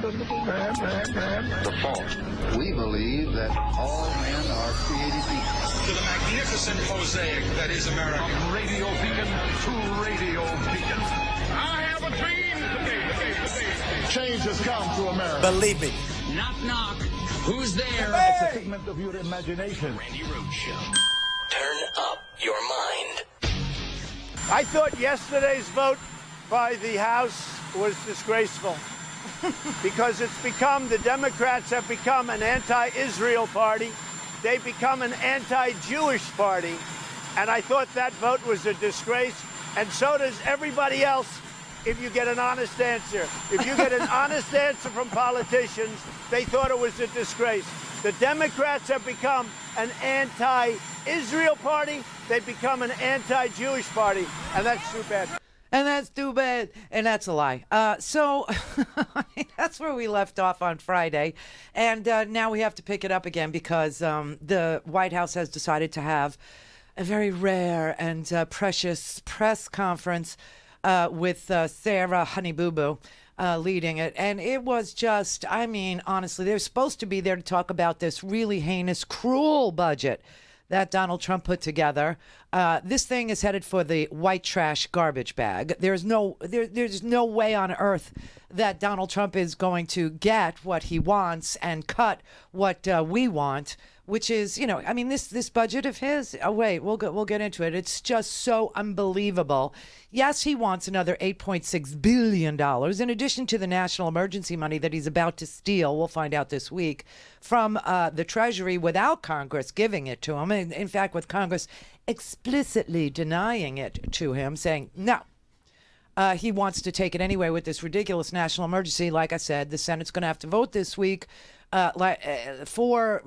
The fault. We believe that all men are created equal. To the magnificent mosaic that is America. From radio beacon to radio beacon. I have a dream today. Change has come to America. Believe me. Knock, knock. Who's there? Hey! It's a figment of your imagination. Randi Rhodes Show. Turn up your mind. I thought yesterday's vote by the House was disgraceful because it's become, the Democrats have become an anti-Israel party. They've become an anti-Jewish party. And I thought that vote was a disgrace. And so does everybody else if you get an honest answer. If you get an honest answer from politicians, they thought it was a disgrace. The Democrats have become an anti-Israel party. They've become an anti-Jewish party. And that's too bad. And that's too bad. And that's a lie. So that's where we left off on Friday. And now we have to pick it up again because the White House has decided to have a very rare and precious press conference with Sarah Honey Boo Boo leading it. And it was just, I mean, honestly, they're supposed to be there to talk about this really heinous, cruel budget that Donald Trump put together. This thing is headed for the white trash garbage bag. There's no way on earth that Donald Trump is going to get what he wants and cut what we want, which is, you know, I mean, this budget of his. Oh wait, we'll get into it. It's just so unbelievable. Yes, he wants another $8.6 billion in addition to the national emergency money that he's about to steal. We'll find out this week from the Treasury without Congress giving it to him. In fact, with Congress explicitly denying it to him, saying no. He wants to take it anyway with this ridiculous national emergency. Like I said, the Senate's going to have to vote this week. For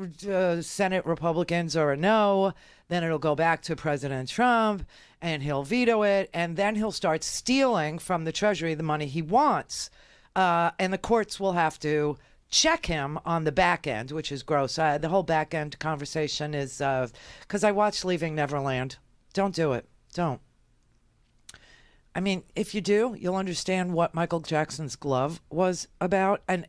Senate Republicans or a no, then it'll go back to President Trump and he'll veto it. And then he'll start stealing from the Treasury the money he wants. And the courts will have to check him on the back end, which is gross. The whole back end conversation is because I watched Leaving Neverland. Don't do it. Don't. I mean, if you do, you'll understand what Michael Jackson's glove was about. And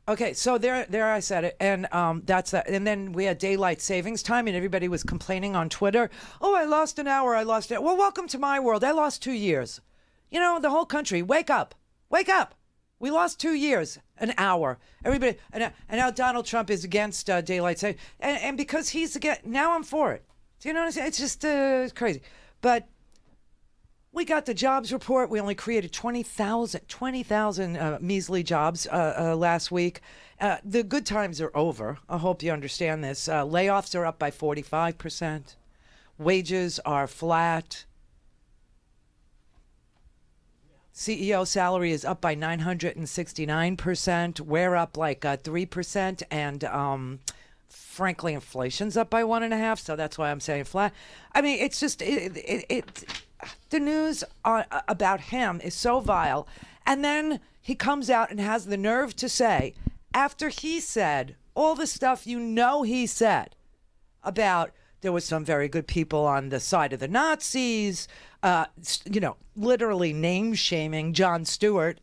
okay, so there I said it, and that's that. And then we had daylight savings time, and everybody was complaining on Twitter. Oh, I lost an hour. I lost it. Well, welcome to my world. I lost 2 years. You know, the whole country, wake up, wake up. We lost 2 years, an hour. Everybody, and now Donald Trump is against daylight savings, and because he's against, now I'm for it. Do you know what I'm saying? It's just crazy, but. We got the jobs report. We only created 20,000 measly jobs last week. The good times are over. I hope you understand this. Layoffs are up by 45%. Wages are flat. CEO salary is up by 969%. We're up like 3%. And frankly, inflation's up by 1.5%. So that's why I'm saying flat. I mean, it's just... The news about him is so vile. And then he comes out and has the nerve to say, after he said all the stuff you know he said about there was some very good people on the side of the Nazis, literally name-shaming Jon Stewart,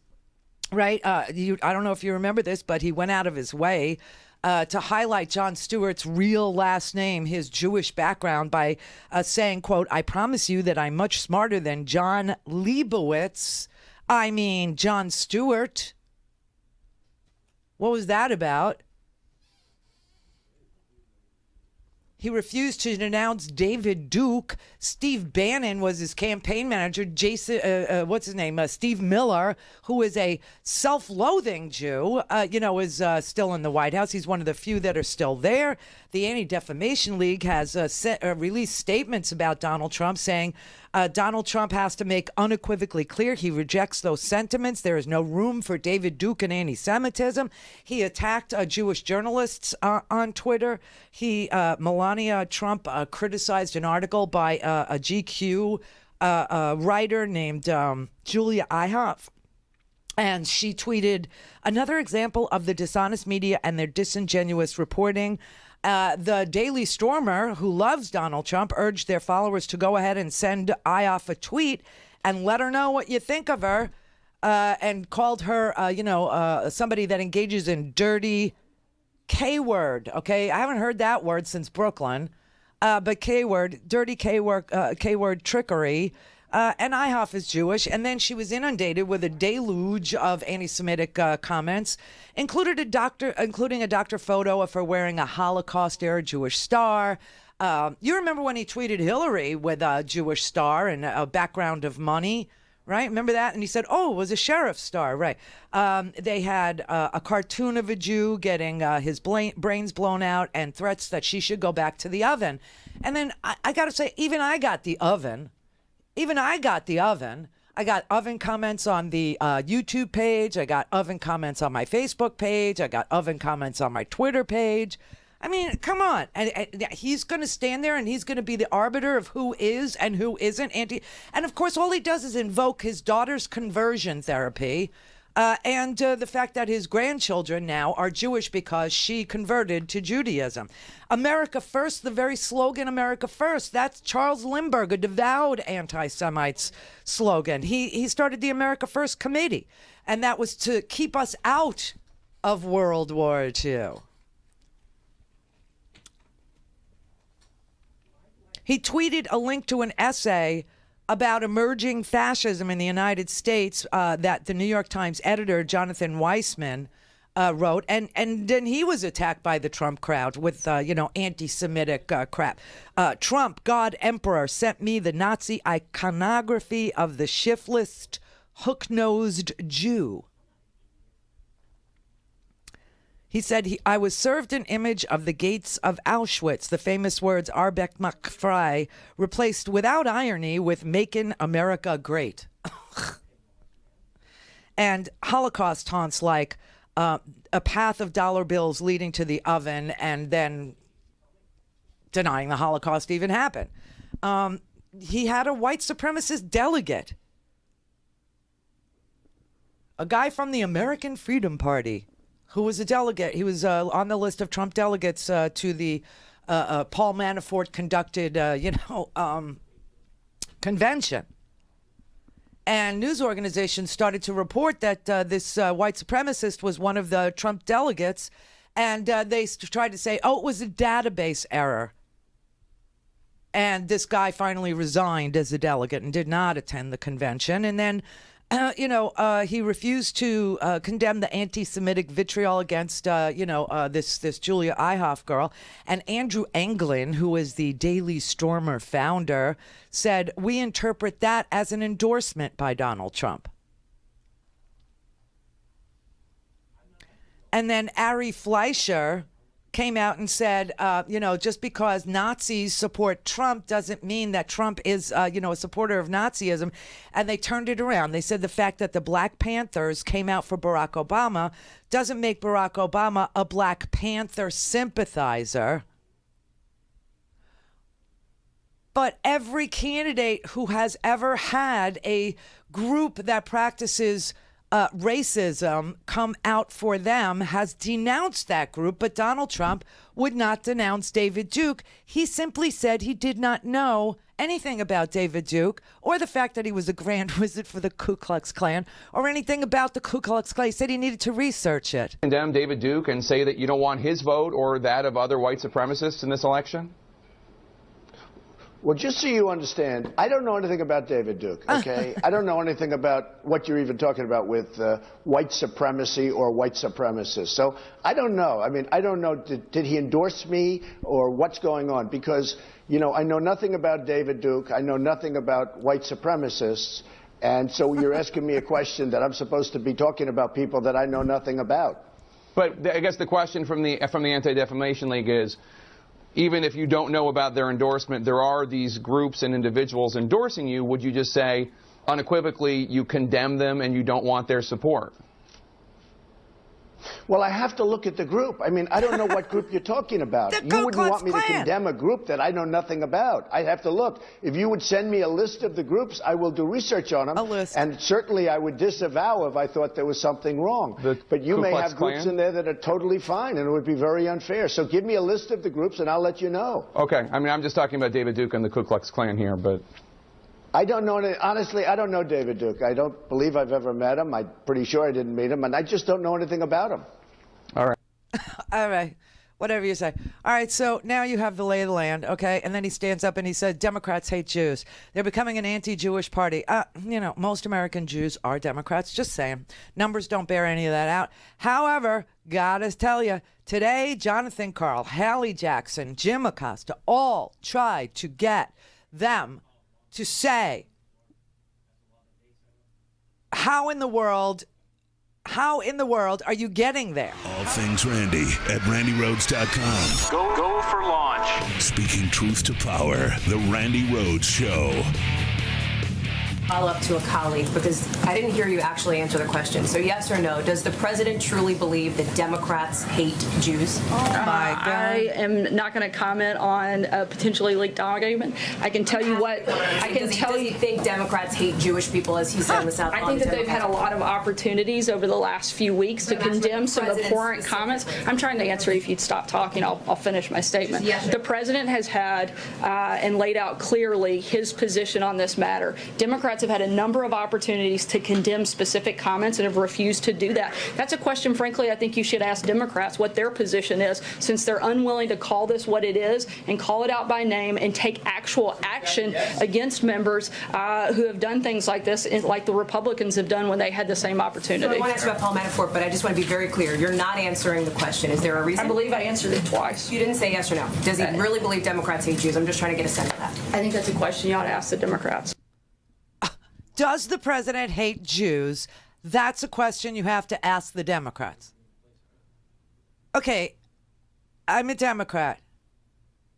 right? I don't know if you remember this, but he went out of his way to highlight Jon Stewart's real last name, his Jewish background, by saying, quote, I promise you that I'm much smarter than John Leibowitz. I mean, Jon Stewart. What was that about? He refused to denounce David Duke. Steve Bannon was his campaign manager. Steve Miller, who is a self-loathing Jew, is still in the White House. He's one of the few that are still there. The Anti-Defamation League has released statements about Donald Trump saying Donald Trump has to make unequivocally clear he rejects those sentiments. There is no room for David Duke and anti-Semitism. He attacked Jewish journalists on Twitter. Melania Trump criticized an article by a GQ writer named Julia Ihoff. And she tweeted, another example of the dishonest media and their disingenuous reporting. The Daily Stormer, who loves Donald Trump, urged their followers to go ahead and send Ihoff a tweet and let her know what you think of her. and called her, somebody that engages in dirty K-word. Okay, I haven't heard that word since Brooklyn, but K-word, dirty K-word trickery. And IHOF is Jewish, and then she was inundated with a deluge of anti-Semitic comments, including a doctor photo of her wearing a Holocaust-era Jewish star. You remember when he tweeted Hillary with a Jewish star and a background of money, right? Remember that? And he said, oh, it was a sheriff's star, right? They had a cartoon of a Jew getting his brains blown out and threats that she should go back to the oven. And then I got to say, even I got the oven. I got oven comments on the YouTube page. I got oven comments on my Facebook page. I got oven comments on my Twitter page. I mean, come on. And he's going to stand there and he's going to be the arbiter of who is and who isn't anti. And of course, all he does is invoke his daughter's conversion therapy and the fact that his grandchildren now are Jewish because she converted to Judaism. America First, the very slogan America First, that's Charles Lindbergh, a devout anti-Semite's slogan. He started the America First Committee, and that was to keep us out of World War II. He tweeted a link to an essay about emerging fascism in the United States that the New York Times editor, Jonathan Weissman, wrote. And then he was attacked by the Trump crowd with, anti-Semitic crap. Trump, God Emperor, sent me the Nazi iconography of the shiftless, hook-nosed Jew. He said, I was served an image of the gates of Auschwitz, the famous words Arbeck macht frei, replaced without irony with Makin' America Great. And Holocaust taunts like a path of dollar bills leading to the oven and then denying the Holocaust even happened. He had a white supremacist delegate, a guy from the American Freedom Party, who was a delegate. He was on the list of Trump delegates to the Paul Manafort conducted, convention. And news organizations started to report that this white supremacist was one of the Trump delegates, and they tried to say, oh, it was a database error. And this guy finally resigned as a delegate and did not attend the convention. And then he refused to condemn the anti-Semitic vitriol against, this Julia Ihoff girl. And Andrew Anglin, who is the Daily Stormer founder, said, we interpret that as an endorsement by Donald Trump. And then Ari Fleischer came out and said, just because Nazis support Trump doesn't mean that Trump is, a supporter of Nazism. And they turned it around. They said the fact that the Black Panthers came out for Barack Obama doesn't make Barack Obama a Black Panther sympathizer. But every candidate who has ever had a group that practices racism come out for them has denounced that group, but Donald Trump would not denounce David Duke. He simply said he did not know anything about David Duke or the fact that he was a grand wizard for the Ku Klux Klan or anything about the Ku Klux Klan. He said he needed to research it. Condemn David Duke and say that you don't want his vote or that of other white supremacists in this election? Well, just so you understand, I don't know anything about David Duke, okay? I don't know anything about what you're even talking about with white supremacy or white supremacists. So I don't know. I mean, I don't know, did he endorse me or what's going on? Because, I know nothing about David Duke. I know nothing about white supremacists. And so you're asking me a question that I'm supposed to be talking about people that I know nothing about. But I guess the question from the Anti-Defamation League is, even if you don't know about their endorsement, there are these groups and individuals endorsing you. Would you just say unequivocally you condemn them and you don't want their support? Well, I have to look at the group. I mean, I don't know what group you're talking about. You wouldn't want me to condemn a group that I know nothing about. I'd have to look. If you would send me a list of the groups, I will do research on them. A list. And certainly I would disavow if I thought there was something wrong. But you may have groups in there that are totally fine, and it would be very unfair. So give me a list of the groups, and I'll let you know. Okay. I mean, I'm just talking about David Duke and the Ku Klux Klan here, but... I don't know. Honestly, I don't know David Duke. I don't believe I've ever met him. I'm pretty sure I didn't meet him, and I just don't know anything about him. All right. All right. Whatever you say. All right, so now you have the lay of the land, okay? And then he stands up and he said, Democrats hate Jews. They're becoming an anti-Jewish party. Most American Jews are Democrats, just saying. Numbers don't bear any of that out. However, gotta tell you, today, Jonathan Karl, Hallie Jackson, Jim Acosta, all tried to get them to say, how in the world are you getting there? All things Randi at RandiRhodes.com. Go for launch. Speaking truth to power, the Randi Rhodes Show. Follow up to a colleague because I didn't hear you actually answer the question. So yes or no, does the president truly believe that Democrats hate Jews? Oh my God. I am not going to comment on a potentially leaked document. I can tell you what I can tell does you. He think Democrats hate Jewish people, as he said in the South? I think that they've had a lot of opportunities over the last few weeks to condemn some abhorrent comments. I'm trying to answer. If you'd stop talking, I'll finish my statement. Yes. The president has had and laid out clearly his position on this matter. Democrats have had a number of opportunities to condemn specific comments and have refused to do that. That's a question, frankly, I think you should ask Democrats what their position is, since they're unwilling to call this what it is and call it out by name and take actual action against members who have done things like this, like the Republicans have done when they had the same opportunity. So I want to ask about Paul Manafort, but I just want to be very clear. You're not answering the question. Is there a reason? I believe I answered it twice. You didn't say yes or no. Does he really believe Democrats hate Jews? I'm just trying to get a sense of that. I think that's a question you ought to ask the Democrats. Does the president hate Jews? That's a question you have to ask the Democrats. Okay, I'm a Democrat.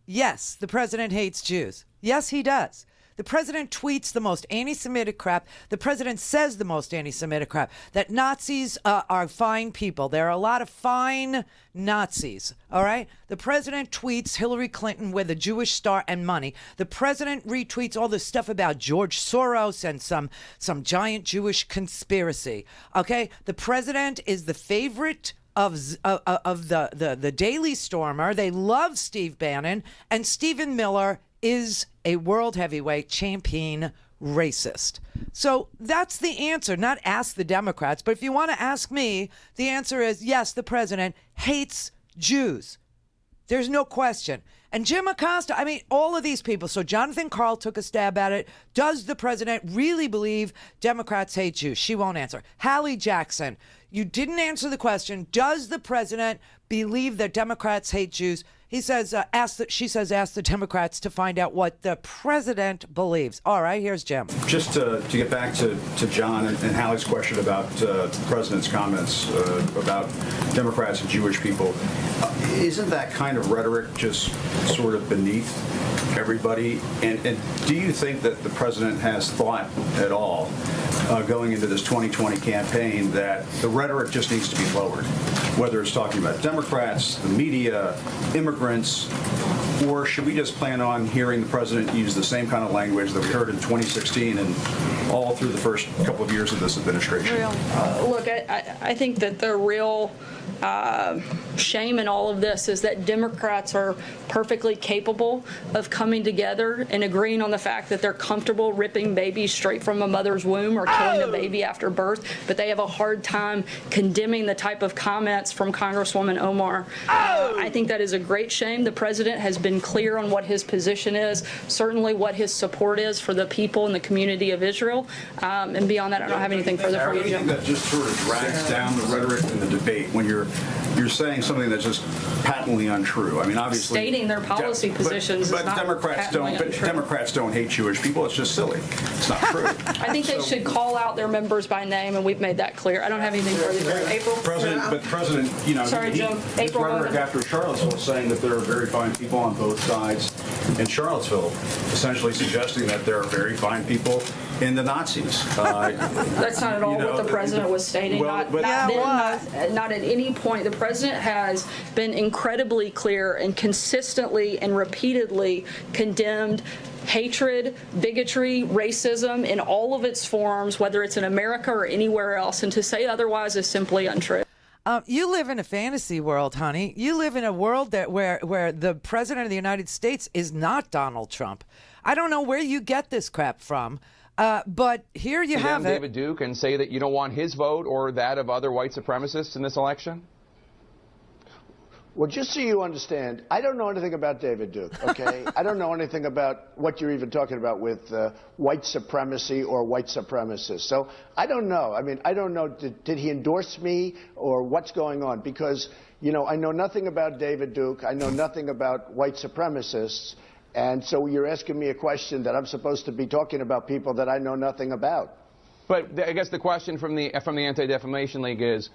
Yes, the president hates Jews. Yes, he does. The president tweets the most anti-Semitic crap. The president says the most anti-Semitic crap. That Nazis are fine people. There are a lot of fine Nazis, all right? The president tweets Hillary Clinton with a Jewish star and money. The president retweets all this stuff about George Soros and some giant Jewish conspiracy, okay? The president is the favorite of the Daily Stormer. They love Steve Bannon, and Stephen Miller is a world heavyweight champion racist. So that's the answer, not ask the Democrats. But if you want to ask me, the answer is yes, the president hates Jews. There's no question. And Jim Acosta, I mean, all of these people. So Jonathan Karl took a stab at it. Does the president really believe Democrats hate Jews? She won't answer. Hallie Jackson, you didn't answer the question. Does the president believe that Democrats hate Jews? He says, ask the Democrats to find out what the president believes. All right, here's Jim. Just to get back to John and Hallie's question about the president's comments about Democrats and Jewish people, isn't that kind of rhetoric just sort of beneath everybody? And do you think that the president has thought at all going into this 2020 campaign that the rhetoric just needs to be lowered, whether it's talking about Democrats, the media, immigrants, or should we just plan on hearing the president use the same kind of language that we heard in 2016 and all through the first couple of years of this administration? Look, I think that the real shame in all of this is that Democrats are perfectly capable of coming together and agreeing on the fact that they're comfortable ripping babies straight from a mother's womb or killing a baby after birth, but they have a hard time condemning the type of comments from Congresswoman Omar. I think that is a great shame. The president has been clear on what his position is, certainly what his support is for the people and the community of Israel, and beyond that, I don't have anything further for you, Jim. That just sort of drags down the rhetoric in the debate when you're saying something that's just patently untrue. I mean, obviously stating their policy positions but is not Democrats patently don't. untrue. But Democrats don't hate Jewish people. It's just silly. It's not true. I think they should call out their members by name, and we've made that clear. I don't have anything further. April. The president, Sorry, Jim. his April rhetoric Logan. after Charlottesville saying that there are very fine people on both sides in Charlottesville, essentially suggesting that there are very fine people in the Nazis. That's not at all what the president was stating. Well, not at any point. The president has been incredibly clear and consistently and repeatedly condemned hatred, bigotry, racism in all of its forms, whether it's in America or anywhere else. And to say otherwise is simply untrue. You live in a fantasy world, honey. You live in a world where the president of the United States is not Donald Trump. I don't know where you get this crap from, but here you have it. David Duke and say that you don't want his vote or that of other white supremacists in this election? Well, just so you understand, I don't know anything about David Duke, okay? I don't know anything about what you're even talking about with white supremacy or white supremacists. So I don't know. I mean, I don't know, did he endorse me or what's going on? Because, you know, I know nothing about David Duke. I know nothing about white supremacists. And so you're asking me a question that I'm supposed to be talking about people that I know nothing about. But I guess the question from the Anti-Defamation League is,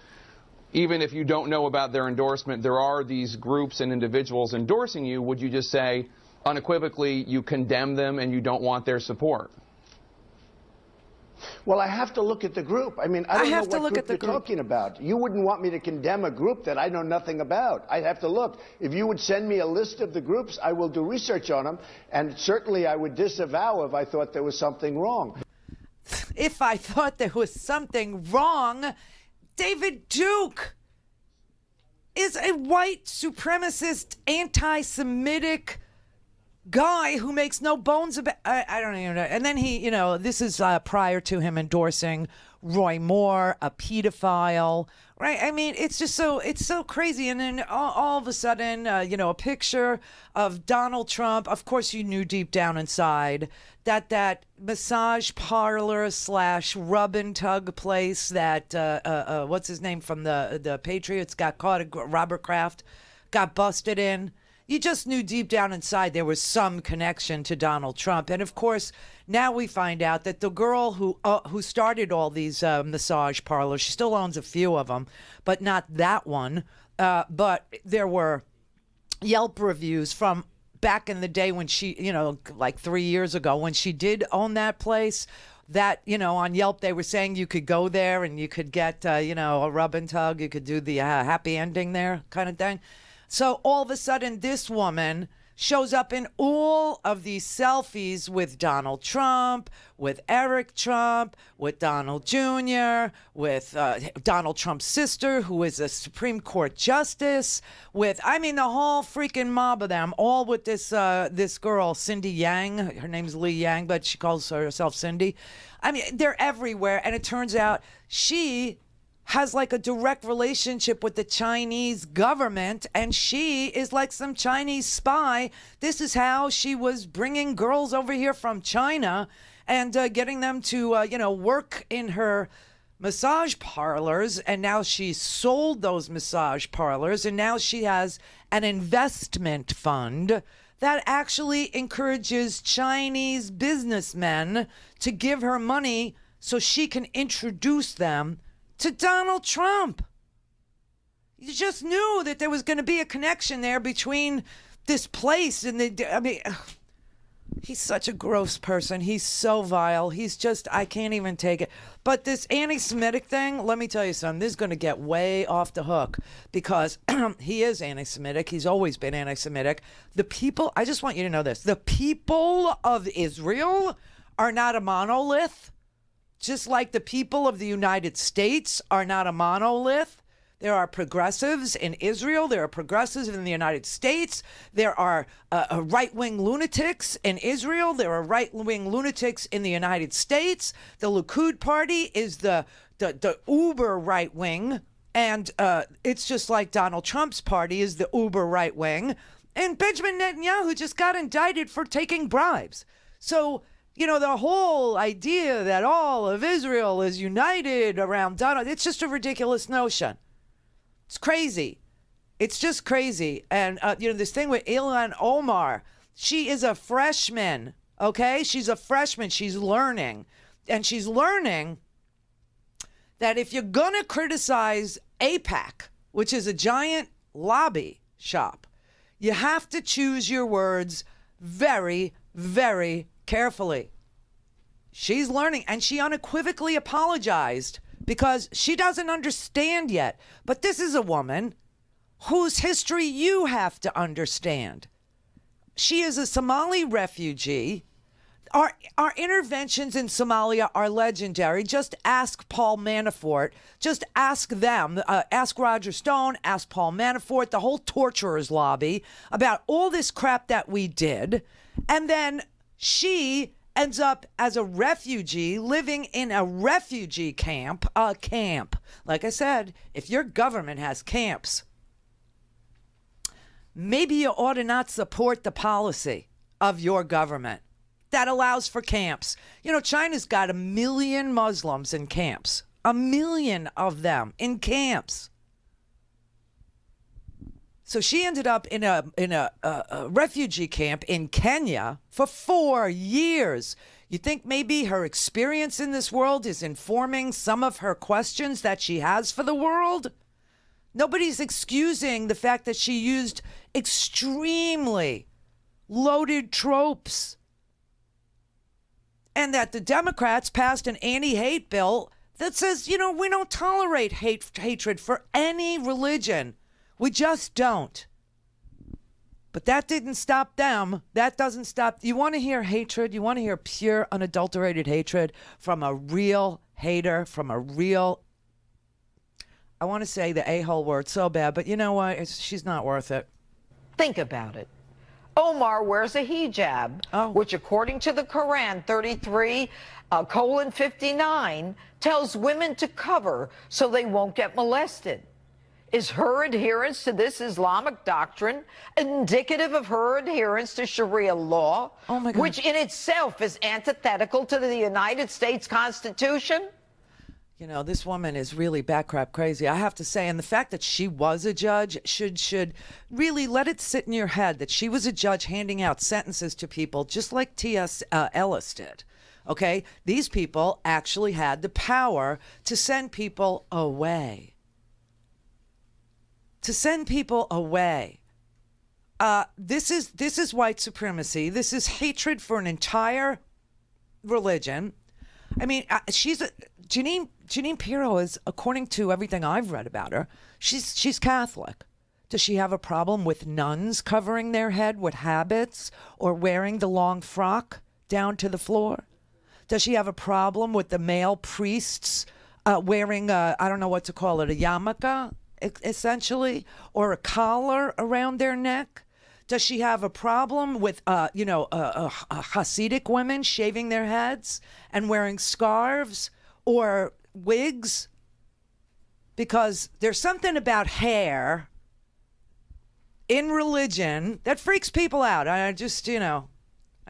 even if you don't know about their endorsement, there are these groups and individuals endorsing you. Would you just say unequivocally you condemn them and you don't want their support? Well, I have to look at the group. I mean, I don't know what group you're talking about. You wouldn't want me to condemn a group that I know nothing about. I'd have to look. If you would send me a list of the groups, I will do research on them, and certainly I would disavow if I thought there was something wrong. If I thought there was something wrong, David Duke is a white supremacist, anti-Semitic guy who makes no bones about. I don't even know. And then he, you know, this is prior to him endorsing Roy Moore, a pedophile, right? I mean, it's just so crazy. And then all of a sudden, you know, a picture of Donald Trump. Of course, you knew deep down inside that massage parlor / rub and tug place that what's his name from the Patriots got caught, Robert Kraft got busted in. You just knew deep down inside there was some connection to Donald Trump. And of course, now we find out that the girl who started all these massage parlors, she still owns a few of them, but not that one. But there were Yelp reviews from back in the day when she, you know, like 3 years ago when she did own that place. That, you know, on Yelp, they were saying you could go there and you could get, you know, a rub and tug. You could do the happy ending there kind of thing. So all of a sudden, this woman shows up in all of these selfies with Donald Trump, with Eric Trump, with Donald Jr., with Donald Trump's sister, who is a Supreme Court justice, with, I mean, the whole freaking mob of them, all with this this girl, Cindy Yang. Her name's Lee Yang, but she calls herself Cindy. I mean, they're everywhere. And it turns out she has like a direct relationship with the Chinese government, and she is like some Chinese spy. This is how she was bringing girls over here from China and getting them to, you know, work in her massage parlors. And now she's sold those massage parlors, and now she has an investment fund that actually encourages Chinese businessmen to give her money so she can introduce them to Donald Trump. You just knew that there was going to be a connection there between this place and I mean, he's such a gross person. He's so vile. He's just, I can't even take it. But this anti-Semitic thing, let me tell you something, this is going to get way off the hook because he is anti-Semitic. He's always been anti-Semitic. The people, I just want you to know this, the people of Israel are not a monolith. Just like the people of the United States are not a monolith. There are progressives in Israel. There are progressives in the United States. There are right-wing lunatics in Israel. There are right-wing lunatics in the United States. The Likud party is the uber right-wing. And it's just like Donald Trump's party is the uber right-wing. And Benjamin Netanyahu just got indicted for taking bribes. So, you know, the whole idea that all of Israel is united around Donald, it's just a ridiculous notion. It's crazy. It's just crazy. And, you know, this thing with Ilhan Omar, she is a freshman, okay? She's a freshman. She's learning. And she's learning that if you're going to criticize AIPAC, which is a giant lobby shop, you have to choose your words very, very carefully. She's learning, and she unequivocally apologized because she doesn't understand yet. But this is a woman whose history you have to understand. She is a Somali refugee. Our interventions in Somalia are legendary. Just ask Paul Manafort. Just ask them. Ask Roger Stone. Ask Paul Manafort, the whole torturers lobby, about all this crap that we did. And then she ends up as a refugee living in a refugee camp. A camp. Like I said, if your government has camps, maybe you ought to not support the policy of your government that allows for camps. You know, China's got 1 million Muslims in camps. 1 million of them in camps. So she ended up in a refugee camp in Kenya for 4 years. You think maybe her experience in this world is informing some of her questions that she has for the world? Nobody's excusing the fact that she used extremely loaded tropes, and that the Democrats passed an anti-hate bill that says, you know, we don't tolerate hatred for any religion. We just don't. But that didn't stop them. That doesn't stop. You want to hear hatred? You want to hear pure, unadulterated hatred from a real hater, from a real, I want to say the a-hole word so bad, but you know what? She's not worth it. Think about it. Omar wears a hijab, which according to the Quran 33:59 tells women to cover so they won't get molested. Is her adherence to this Islamic doctrine indicative of her adherence to Sharia law, which in itself is antithetical to the United States Constitution? You know, this woman is really batcrap crazy, I have to say. And the fact that she was a judge should really let it sit in your head that she was a judge handing out sentences to people just like T.S. Ellis did. Okay? These people actually had the power to send people away. To send people away. This is white supremacy. This is hatred for an entire religion. I mean, Jeanine Pirro is, according to everything I've read about her, she's Catholic. Does she have a problem with nuns covering their head with habits or wearing the long frock down to the floor? Does she have a problem with the male priests wearing, I don't know what to call it, a yarmulke, essentially, or a collar around their neck? Does she have a problem with, Hasidic women shaving their heads and wearing scarves or wigs? Because there's something about hair in religion that freaks people out. I just, I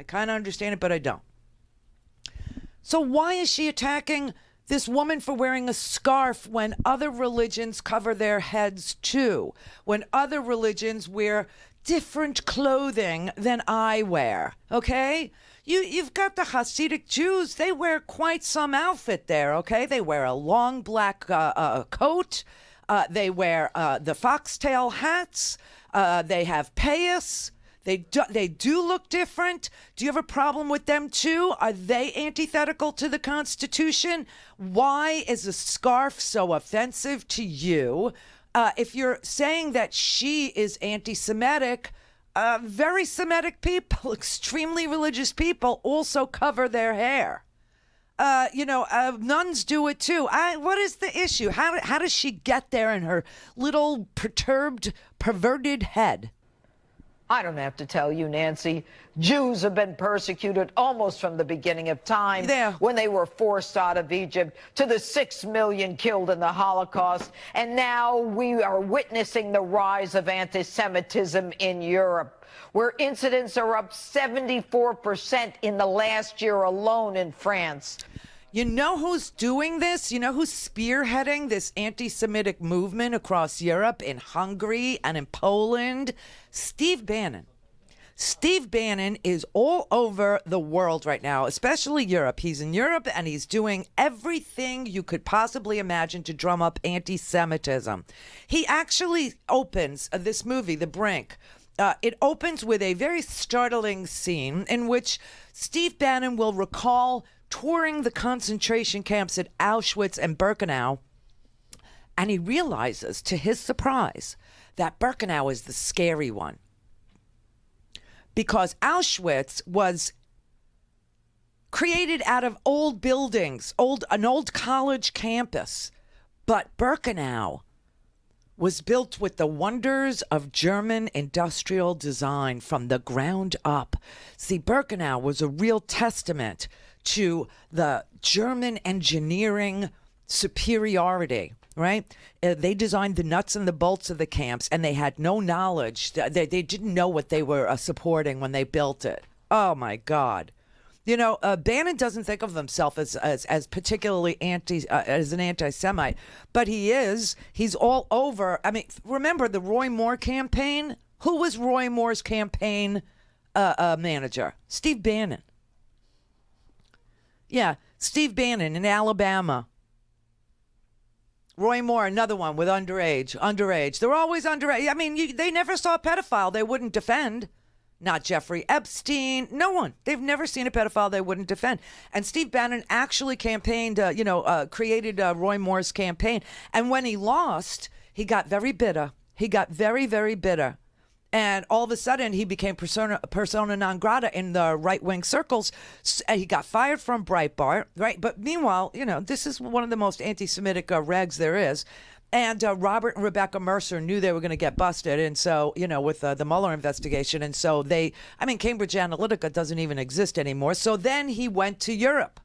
kind of understand it, but I don't. So why is she attacking this woman for wearing a scarf when other religions cover their heads too? When other religions wear different clothing than I wear, okay? You've got the Hasidic Jews. They wear quite some outfit there, okay? They wear a long black coat. They wear the foxtail hats. They have payas. They do look different. Do you have a problem with them too? Are they antithetical to the Constitution? Why is a scarf so offensive to you? If you're saying that she is anti-Semitic, very Semitic people, extremely religious people also cover their hair. Nuns do it too. What is the issue? How does she get there in her little perturbed, perverted head? I don't have to tell you, Nancy. Jews have been persecuted almost from the beginning of time, when they were forced out of Egypt, to the 6 million killed in the Holocaust. And now we are witnessing the rise of anti-Semitism in Europe, where incidents are up 74% in the last year alone in France. You know who's doing this? You know who's spearheading this anti-Semitic movement across Europe, in Hungary and in Poland? Steve Bannon. Steve Bannon is all over the world right now, especially Europe. He's in Europe and he's doing everything you could possibly imagine to drum up anti-Semitism. He actually opens this movie, The Brink. It opens with a very startling scene in which Steve Bannon will recall touring the concentration camps at Auschwitz and Birkenau, and he realizes, to his surprise, that Birkenau is the scary one. Because Auschwitz was created out of old buildings, an old college campus. But Birkenau was built with the wonders of German industrial design from the ground up. See, Birkenau was a real testament to the German engineering superiority, right? They designed the nuts and the bolts of the camps, and they had no knowledge. They didn't know what they were supporting when they built it. Oh, my God. You know, Bannon doesn't think of himself as particularly as an anti-Semite, but he is. He's all over. I mean, remember the Roy Moore campaign? Who was Roy Moore's campaign manager? Steve Bannon. Yeah, Steve Bannon in Alabama. Roy Moore, another one with underage. They're always underage. I mean, they never saw a pedophile they wouldn't defend. Not Jeffrey Epstein. No one. They've never seen a pedophile they wouldn't defend. And Steve Bannon actually campaigned, created Roy Moore's campaign. And when he lost, he got very bitter. He got very, very bitter. And all of a sudden, he became persona non grata in the right-wing circles. He got fired from Breitbart, right? But meanwhile, this is one of the most anti-Semitic regs there is. And Robert and Rebecca Mercer knew they were going to get busted. And so, with the Mueller investigation. And so Cambridge Analytica doesn't even exist anymore. So then he went to Europe.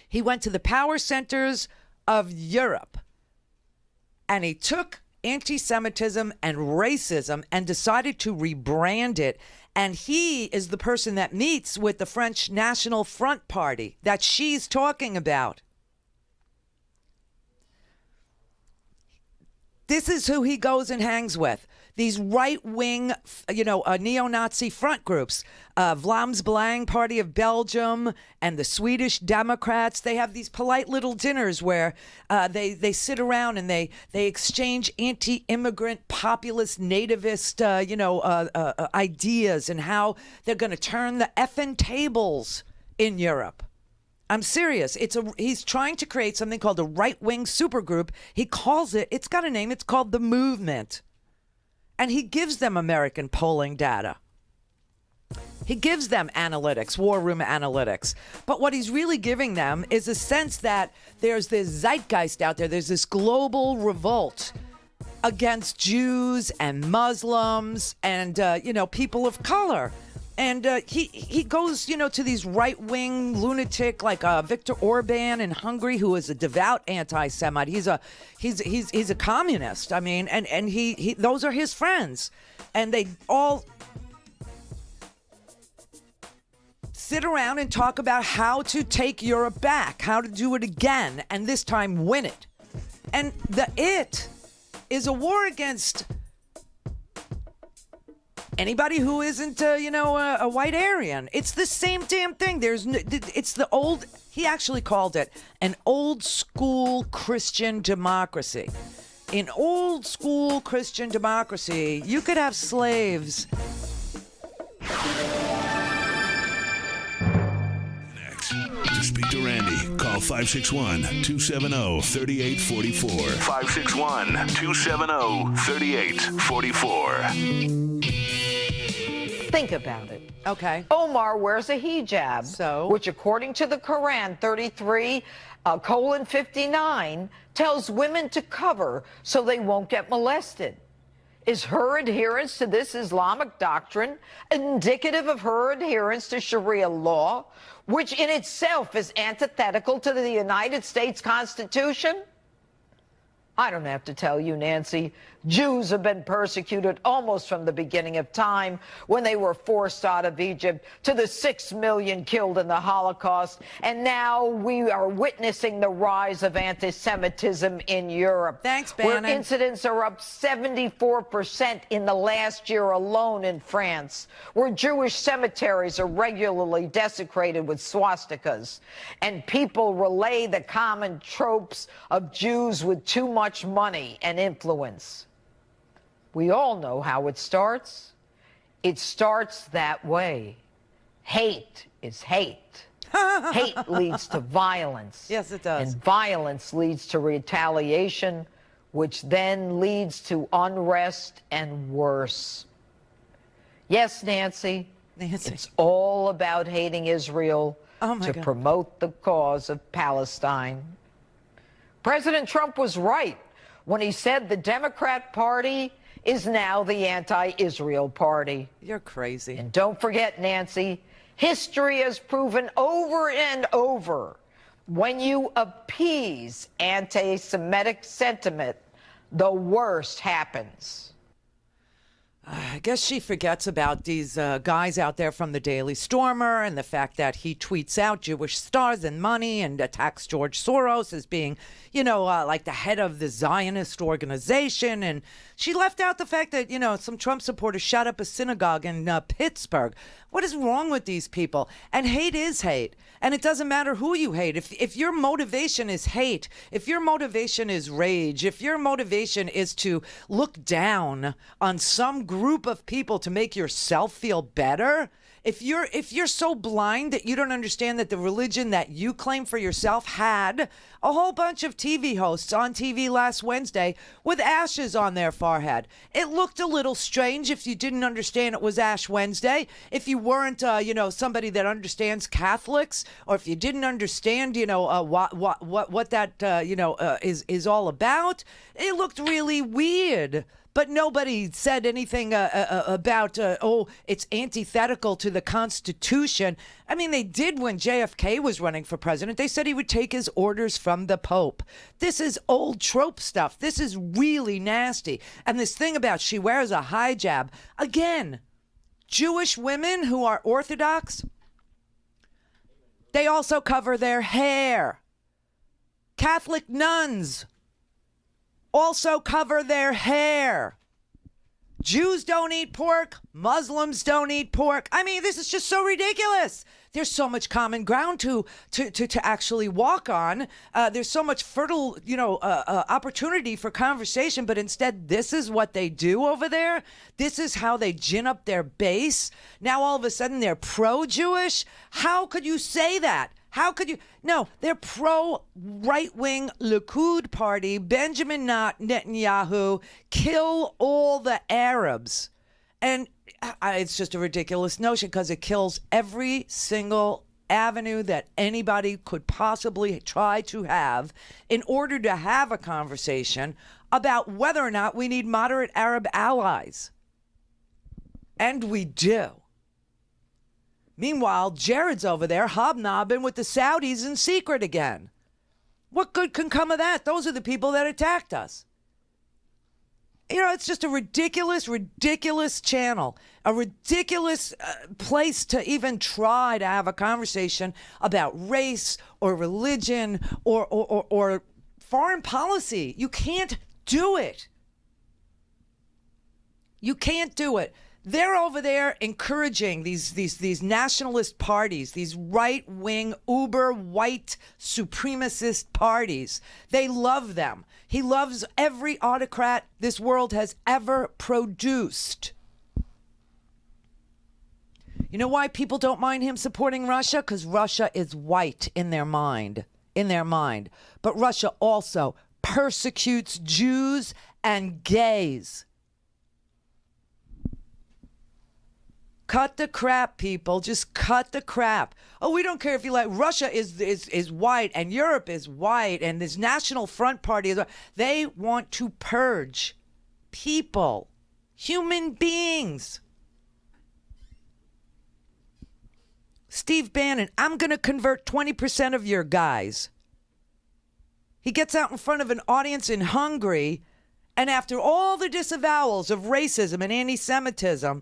He went to the power centers of Europe. And he took anti-Semitism and racism and decided to rebrand it. And he is the person that meets with the French National Front Party that she's talking about. This is who he goes and hangs with. These right-wing, neo-Nazi front groups. Vlaams Belang Party of Belgium and the Swedish Democrats. They have these polite little dinners where they sit around and they exchange anti-immigrant, populist, nativist, ideas and how they're going to turn the effing tables in Europe. I'm serious. He's trying to create something called a right-wing supergroup. He calls it's got a name. It's called The Movement. And he gives them American polling data. He gives them analytics, war room analytics. But what he's really giving them is a sense that there's this zeitgeist out there. There's this global revolt against Jews and Muslims and, people of color. And he goes, to these right-wing lunatic like Viktor Orban in Hungary, who is a devout anti-Semite. He's a communist. I mean, and he those are his friends, and they all sit around and talk about how to take Europe back, how to do it again, and this time win it. And it is a war against anybody who isn't, a white Aryan. It's the same damn thing. It's the old, he actually called it an old school Christian democracy. In old school Christian democracy, you could have slaves. Next, to speak to Randi, call 561-270-3844. 561-270-3844. Think about it. Okay. Omar wears a hijab, which according to the Quran 33:59 tells women to cover so they won't get molested. Is her adherence to this Islamic doctrine indicative of her adherence to Sharia law, which in itself is antithetical to the United States Constitution? I don't have to tell you, Nancy, Jews have been persecuted almost from the beginning of time when they were forced out of Egypt, to the 6 million killed in the Holocaust. And now we are witnessing the rise of anti-Semitism in Europe. Thanks, Bannon. Where incidents are up 74% in the last year alone in France, where Jewish cemeteries are regularly desecrated with swastikas, and people relay the common tropes of Jews with too much money and influence. We all know how it starts. It starts that way. Hate is hate. Hate leads to violence. Yes, it does. And violence leads to retaliation, which then leads to unrest and worse. Yes, Nancy. It's all about hating Israel to promote the cause of Palestine. President Trump was right when he said the Democrat Party is now the anti-Israel party. You're crazy. And don't forget, Nancy, history has proven over and over, when you appease anti-Semitic sentiment, the worst happens. I guess she forgets about these guys out there from the Daily Stormer and the fact that he tweets out Jewish stars and money and attacks George Soros as being, like the head of the Zionist organization. And she left out the fact that, some Trump supporters shot up a synagogue in Pittsburgh. What is wrong with these people? And hate is hate. And it doesn't matter who you hate. If your motivation is hate, if your motivation is rage, if your motivation is to look down on some group of people to make yourself feel better, if you're so blind that you don't understand that the religion that you claim for yourself had a whole bunch of TV hosts on TV last Wednesday with ashes on their forehead. It looked a little strange if you didn't understand it was Ash Wednesday. If you weren't, somebody that understands Catholics, or if you didn't understand, what that, is all about. It looked really weird. But nobody said anything about, it's antithetical to the Constitution. I mean, they did when JFK was running for president. They said he would take his orders from the Pope. This is old trope stuff. This is really nasty. And this thing about she wears a hijab. Again, Jewish women who are Orthodox, they also cover their hair. Catholic nuns also cover their hair. Jews don't eat pork. Muslims don't eat pork. I mean, this is just so ridiculous. There's so much common ground to actually walk on. There's so much fertile, opportunity for conversation. But instead, this is what they do over there. This is how they gin up their base. Now, all of a sudden, they're pro-Jewish. How could you say that? How could you? No, they're pro-right-wing Likud party, Benjamin Netanyahu, kill all the Arabs. And it's just a ridiculous notion because it kills every single avenue that anybody could possibly try to have in order to have a conversation about whether or not we need moderate Arab allies. And we do. Meanwhile, Jared's over there hobnobbing with the Saudis in secret again. What good can come of that? Those are the people that attacked us. It's just a ridiculous channel, a ridiculous place to even try to have a conversation about race or religion or foreign policy. You can't do it. You can't do it. They're over there encouraging these nationalist parties, these right-wing, uber-white supremacist parties. They love them. He loves every autocrat this world has ever produced. You know why people don't mind him supporting Russia? Because Russia is white in their mind. But Russia also persecutes Jews and gays. Cut the crap, people. Just cut the crap. Oh, we don't care if you like. Russia is white and Europe is white and this National Front Party is white. They want to purge people, human beings. Steve Bannon, I'm going to convert 20% of your guys. He gets out in front of an audience in Hungary, and after all the disavowals of racism and anti-Semitism,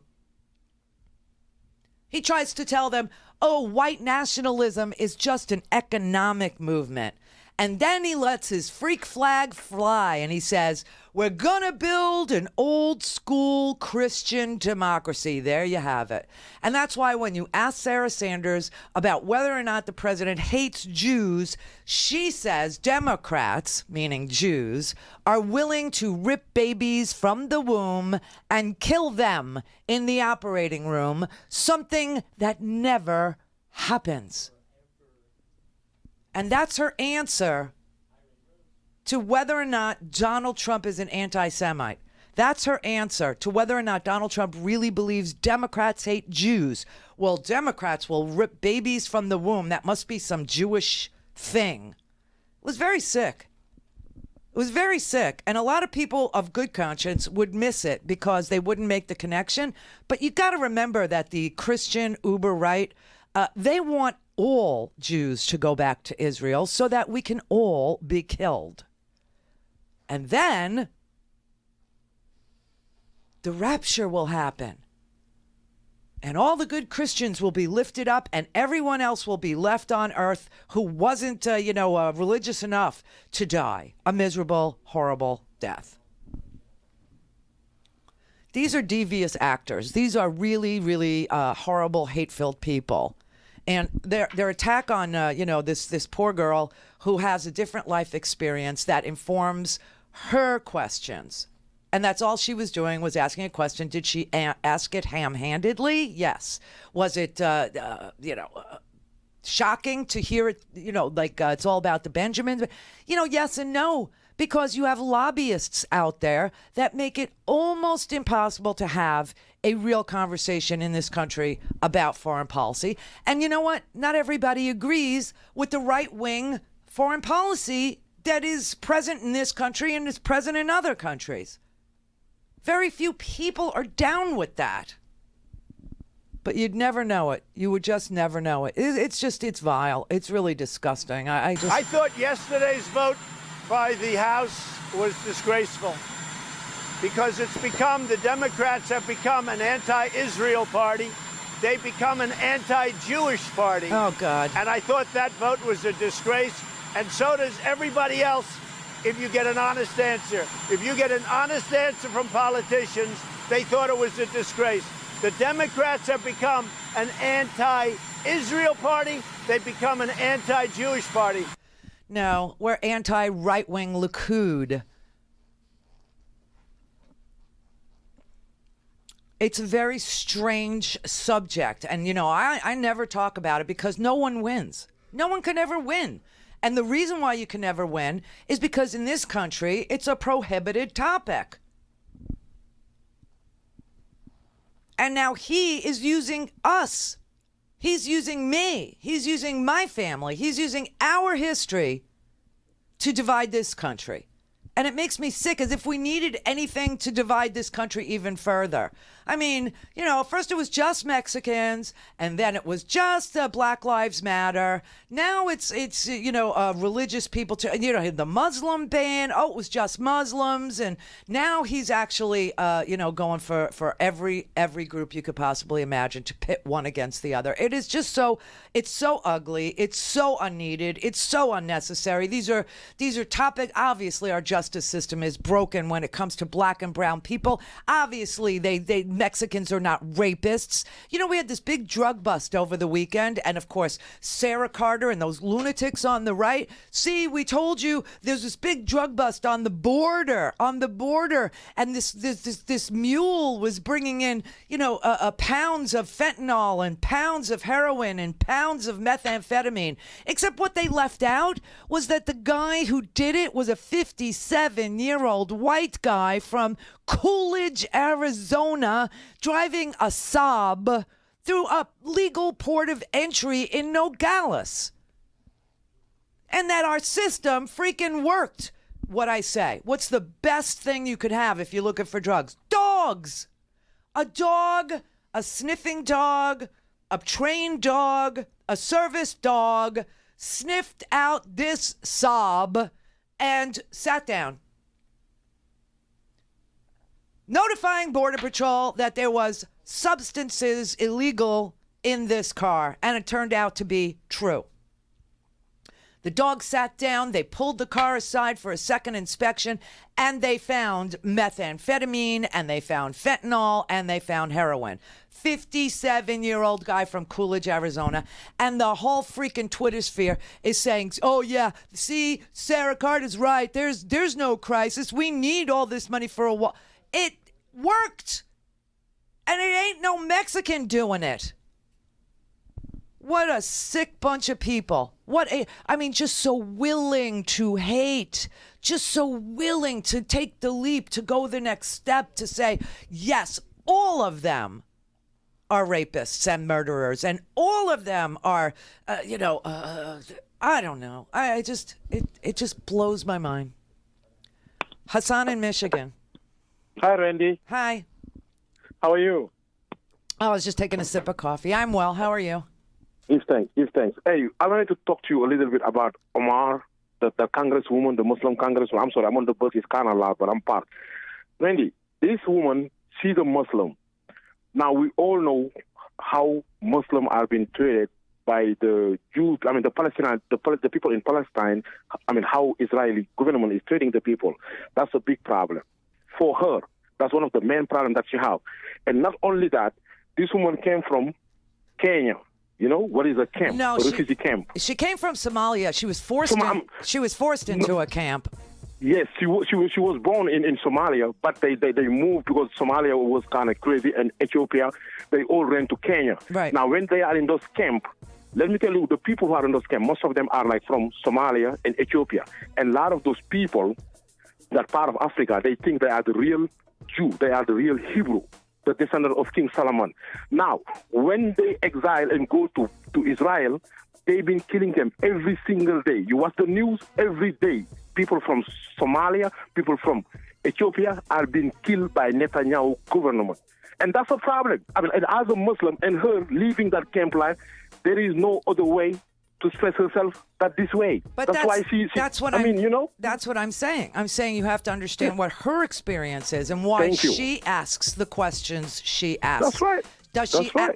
he tries to tell them, white nationalism is just an economic movement. And then he lets his freak flag fly and he says, we're going to build an old school Christian democracy. There you have it. And that's why when you ask Sarah Sanders about whether or not the president hates Jews, she says Democrats, meaning Jews, are willing to rip babies from the womb and kill them in the operating room, something that never happens. And that's her answer to whether or not Donald Trump is an anti-Semite. That's her answer to whether or not Donald Trump really believes Democrats hate Jews. Well, Democrats will rip babies from the womb. That must be some Jewish thing. It was very sick. It was very sick. And a lot of people of good conscience would miss it because they wouldn't make the connection. But you got to remember that the Christian uber right, they want all Jews to go back to Israel so that we can all be killed. And then the rapture will happen. And all the good Christians will be lifted up and everyone else will be left on earth who wasn't, religious enough to die a miserable, horrible death. These are devious actors. These are really, really horrible, hate-filled people. And their attack on, this poor girl who has a different life experience that informs her questions. And that's all she was doing, was asking a question. Did she ask it ham-handedly? Yes. Was it, shocking to hear it, it's all about the Benjamins? Yes and no, because you have lobbyists out there that make it almost impossible to have a real conversation in this country about foreign policy. And you know what? Not everybody agrees with the right-wing foreign policy that is present in this country and is present in other countries. Very few people are down with that. But you'd never know it. You would just never know it. It's vile. It's really disgusting. I thought yesterday's vote by the House was disgraceful because the Democrats have become an anti-Israel party. They become an anti-Jewish party. Oh, God. And I thought that vote was a disgrace. And so does everybody else. If you get an honest answer. If you get an honest answer from politicians, they thought it was a disgrace. The Democrats have become an anti-Israel party. They've become an anti-Jewish party. No, we're anti-right-wing Likud. It's a very strange subject. And, I never talk about it because no one wins. No one can ever win. And the reason why you can never win is because in this country, it's a prohibited topic. And now he is using us. He's using me. He's using my family. He's using our history to divide this country. And it makes me sick, as if we needed anything to divide this country even further. I mean, first it was just Mexicans, and then it was just Black Lives Matter. Now it's religious people, the Muslim ban. Oh, it was just Muslims. And now he's actually, going for every group you could possibly imagine to pit one against the other. It is just it's so ugly. It's so unneeded. It's so unnecessary. These are topics. Obviously, our justice system is broken when it comes to black and brown people. Obviously, Mexicans are not rapists. We had this big drug bust over the weekend, and of course, Sarah Carter and those lunatics on the right. See, we told you there's this big drug bust on the border, and this mule was bringing in, pounds of fentanyl and pounds of heroin and pounds of methamphetamine. Except what they left out was that the guy who did it was a 57-year-old white guy from Coolidge, Arizona, driving a Saab through a legal port of entry in Nogales. And that our system freaking worked. What I say. What's the best thing you could have if you're looking for drugs? Dogs! A dog, a sniffing dog, a trained dog, a service dog, sniffed out this Saab and sat down, notifying Border Patrol that there was substances illegal in this car, and it turned out to be true. The dog sat down, they pulled the car aside for a second inspection, and they found methamphetamine, and they found fentanyl, and they found heroin. 57-year-old guy from Coolidge, Arizona, and the whole freaking Twitter sphere is saying, oh yeah, see, Sarah Carter's right, there's no crisis, we need all this money for a while. It worked, and it ain't no Mexican doing it. What a sick bunch of people. Just so willing to hate, just so willing to take the leap, to go the next step, to say, yes, all of them are rapists and murderers, and all of them are, I don't know. It just blows my mind. Hassan in Michigan. Hi, Randy. Hi. How are you? I was just taking a sip of coffee. I'm well. How are you? Give thanks. Hey, I wanted to talk to you a little bit about Omar, the congresswoman, the Muslim congresswoman. I'm sorry, I'm on the bus. It's kind of loud, but I'm parked. Randy, this woman, she's a Muslim. Now, we all know how Muslims are being treated by the Jews, the Palestinians, the people in Palestine, how Israeli government is treating the people. That's a big problem for her. That's one of the main problems that she has. And not only that, this woman came from Kenya. You know what is a camp? No, a refugee camp. She came from Somalia. She was forced into a camp. Yes, she was born in Somalia, but they moved because Somalia was kind of crazy, and Ethiopia, they all ran to Kenya. Right. Now, when they are in those camps, let me tell you, the people who are in those camps, most of them are like from Somalia and Ethiopia. And a lot of those people, that part of Africa, they think they are the real Jew, they are the real Hebrew, the descendant of King Solomon. Now, when they exile and go to Israel, they've been killing them every single day. You watch the news every day. People from Somalia, people from Ethiopia are being killed by Netanyahu government. And that's a problem. And as a Muslim and her leaving that camp life, there is no other way to express herself but this way. But that's why she that's what That's what I'm saying. I'm saying you have to understand what her experience is and why she asks the questions she asks. That's right.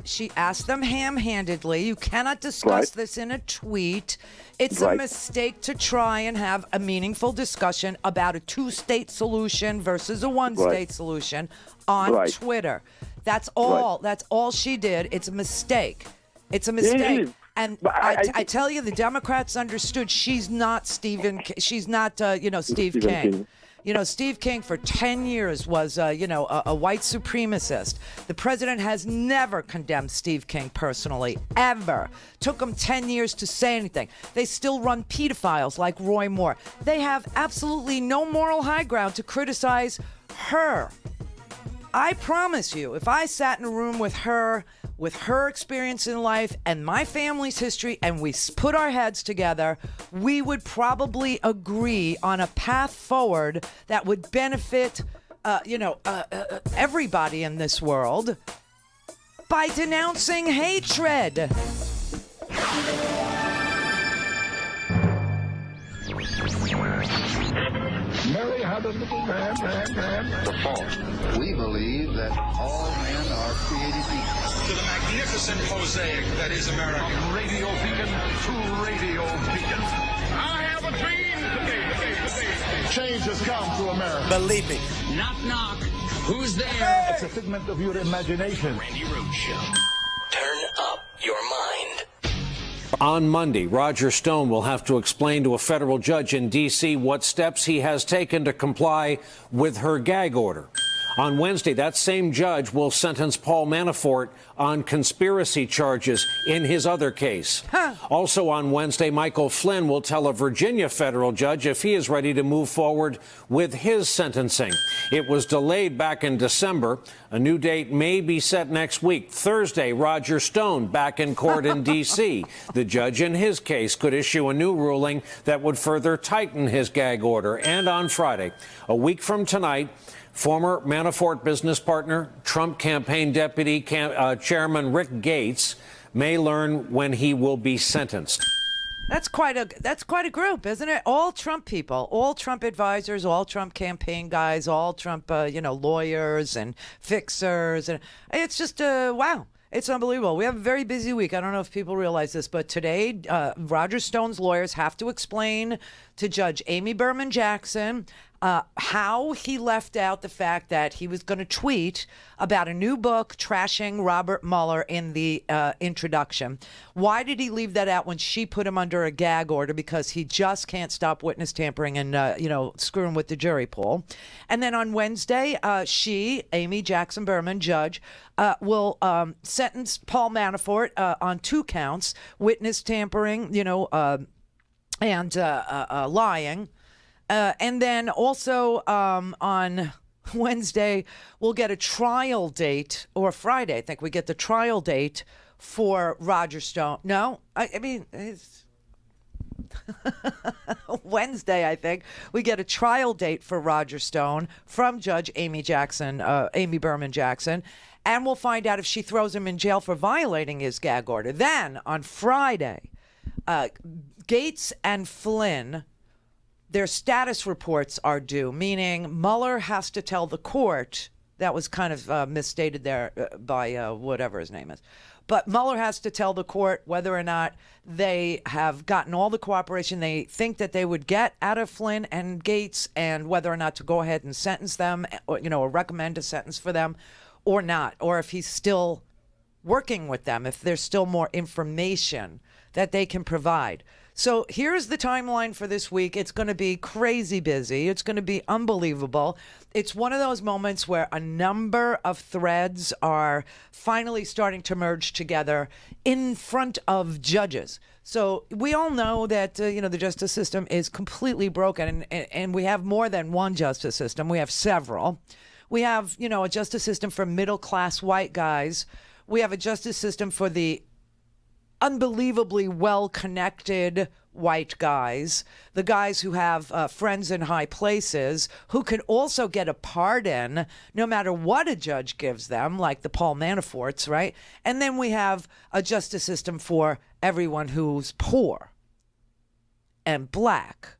She asked them ham-handedly. You cannot discuss this in a tweet. It's a mistake to try and have a meaningful discussion about a two-state solution versus a one-state solution on Twitter. That's all. That's all she did. It's a mistake. It's a mistake. And I tell you, the Democrats understood she's not Steve King. You know, Steve King for 10 years was, a white supremacist. The president has never condemned Steve King personally, ever. Took him 10 years to say anything. They still run pedophiles like Roy Moore. They have absolutely no moral high ground to criticize her. I promise you, if I sat in a room with her experience in life and my family's history, and we put our heads together, we would probably agree on a path forward that would benefit, everybody in this world by denouncing hatred. Mary had a little ram. The fault. We believe that all men are created equal. To the magnificent mosaic that is America. From radio beacon to radio beacon. I have a dream today. Change has come to America. Believe me. Knock, knock. Who's there? It's a figment of your imagination. Randi Rhodes Show. Turn up your mind. On Monday, Roger Stone will have to explain to a federal judge in D.C. what steps he has taken to comply with her gag order. On Wednesday, that same judge will sentence Paul Manafort on conspiracy charges in his other case. Also on Wednesday, Michael Flynn will tell a Virginia federal judge if he is ready to move forward with his sentencing. It was delayed back in December. A new date may be set next week. Thursday, Roger Stone back in court in D.C. The judge in his case could issue a new ruling that would further tighten his gag order. And on Friday, a week from tonight, former Manafort business partner, Trump campaign deputy chairman Rick Gates may learn when he will be sentenced. That's quite a group, isn't it? All Trump people, all Trump advisors, all Trump campaign guys, all Trump lawyers and fixers, and it's just wow. It's unbelievable. We have a very busy week. I don't know if people realize this, but today, Roger Stone's lawyers have to explain to Judge Amy Berman Jackson how he left out the fact that he was going to tweet about a new book trashing Robert Mueller in the introduction. Why did he leave that out when she put him under a gag order? Because he just can't stop witness tampering and, screwing with the jury pool. And then on Wednesday, Amy Jackson Berman, judge, will sentence Paul Manafort on 2 counts, witness tampering, and lying. And then also on Wednesday, we'll get a trial date, or Friday, I think we get the trial date for Roger Stone. No, I mean, it's Wednesday, I think, we get a trial date for Roger Stone from Judge Amy Berman Jackson. And we'll find out if she throws him in jail for violating his gag order. Then on Friday, Gates and Flynn, their status reports are due, meaning Mueller has to tell the court. That was kind of misstated there by whatever his name is. But Mueller has to tell the court whether or not they have gotten all the cooperation they think that they would get out of Flynn and Gates, and whether or not to go ahead and sentence them, or recommend a sentence for them or not, or if he's still working with them, if there's still more information that they can provide. So here's the timeline for this week. It's going to be crazy busy. It's going to be unbelievable. It's one of those moments where a number of threads are finally starting to merge together in front of judges. So we all know that, the justice system is completely broken, and we have more than one justice system. We have several. We have, a justice system for middle-class white guys. We have a justice system for the unbelievably well-connected white guys, the guys who have friends in high places, who can also get a pardon no matter what a judge gives them, like the Paul Manaforts, right? And then we have a justice system for everyone who's poor and black.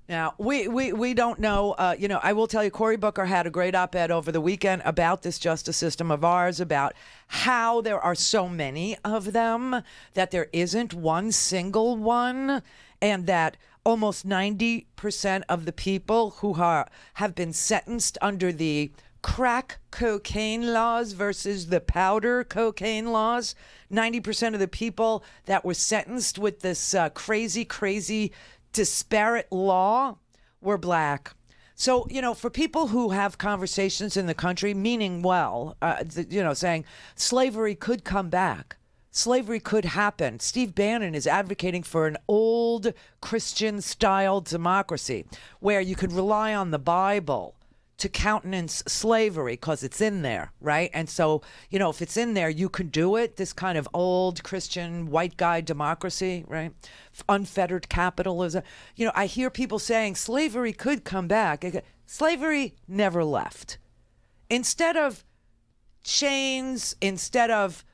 Now, we don't know, I will tell you, Cory Booker had a great op-ed over the weekend about this justice system of ours, about how there are so many of them, that there isn't one single one, and that almost 90% of the people who have been sentenced under the crack cocaine laws versus the powder cocaine laws, 90% of the people that were sentenced with this crazy disparate law were black. So, for people who have conversations in the country, meaning well, saying slavery could come back, slavery could happen. Steve Bannon is advocating for an old Christian-style democracy where you could rely on the Bible to countenance slavery because it's in there, right? And so, if it's in there, you can do it, this kind of old Christian white guy democracy, right? Unfettered capitalism. I hear people saying slavery could come back. Slavery never left. Instead of chains, instead of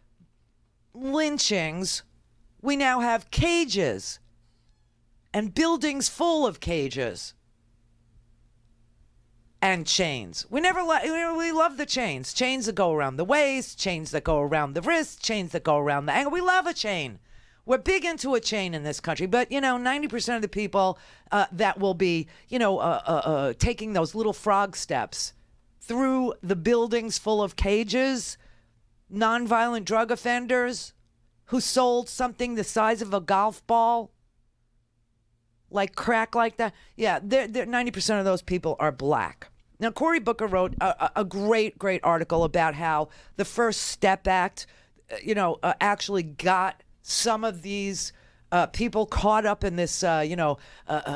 lynchings, we now have cages and buildings full of cages and chains. We love the chains. Chains that go around the waist, chains that go around the wrist, chains that go around the ankle. We love a chain. We're big into a chain in this country. But, 90% of the people that will be, taking those little frog steps through the buildings full of cages, nonviolent drug offenders who sold something the size of a golf ball, like crack like that. Yeah, 90% of those people are black. Now, Cory Booker wrote a great article about how the First Step Act, actually got some of these people caught up in this,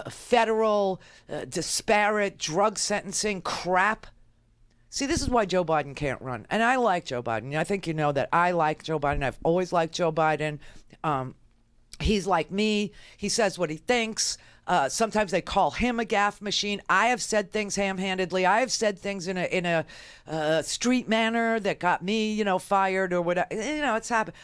federal disparate drug sentencing crap. See, this is why Joe Biden can't run. And I like Joe Biden. I think you know that I like Joe Biden. I've always liked Joe Biden. He's like me. He says what he thinks. Sometimes they call him a gaffe machine. I have said things ham-handedly. I have said things in a street manner that got me, fired or whatever. It's happened.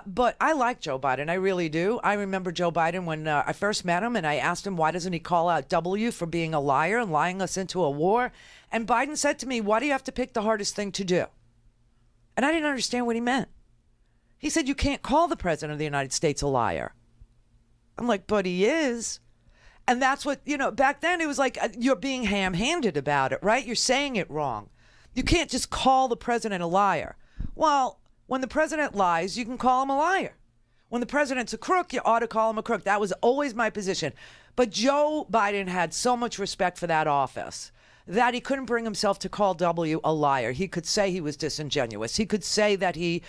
But I like Joe Biden. I really do. I remember Joe Biden when I first met him, and I asked him, why doesn't he call out W for being a liar and lying us into a war? And Biden said to me, why do you have to pick the hardest thing to do? And I didn't understand what he meant. He said, you can't call the president of the United States a liar. I'm like, but he is. And that's what, back then it was like you're being ham-handed about it, right? You're saying it wrong. You can't just call the president a liar. Well, when the president lies, you can call him a liar. When the president's a crook, you ought to call him a crook. That was always my position. But Joe Biden had so much respect for that office that he couldn't bring himself to call W a liar. He could say he was disingenuous. He could say that he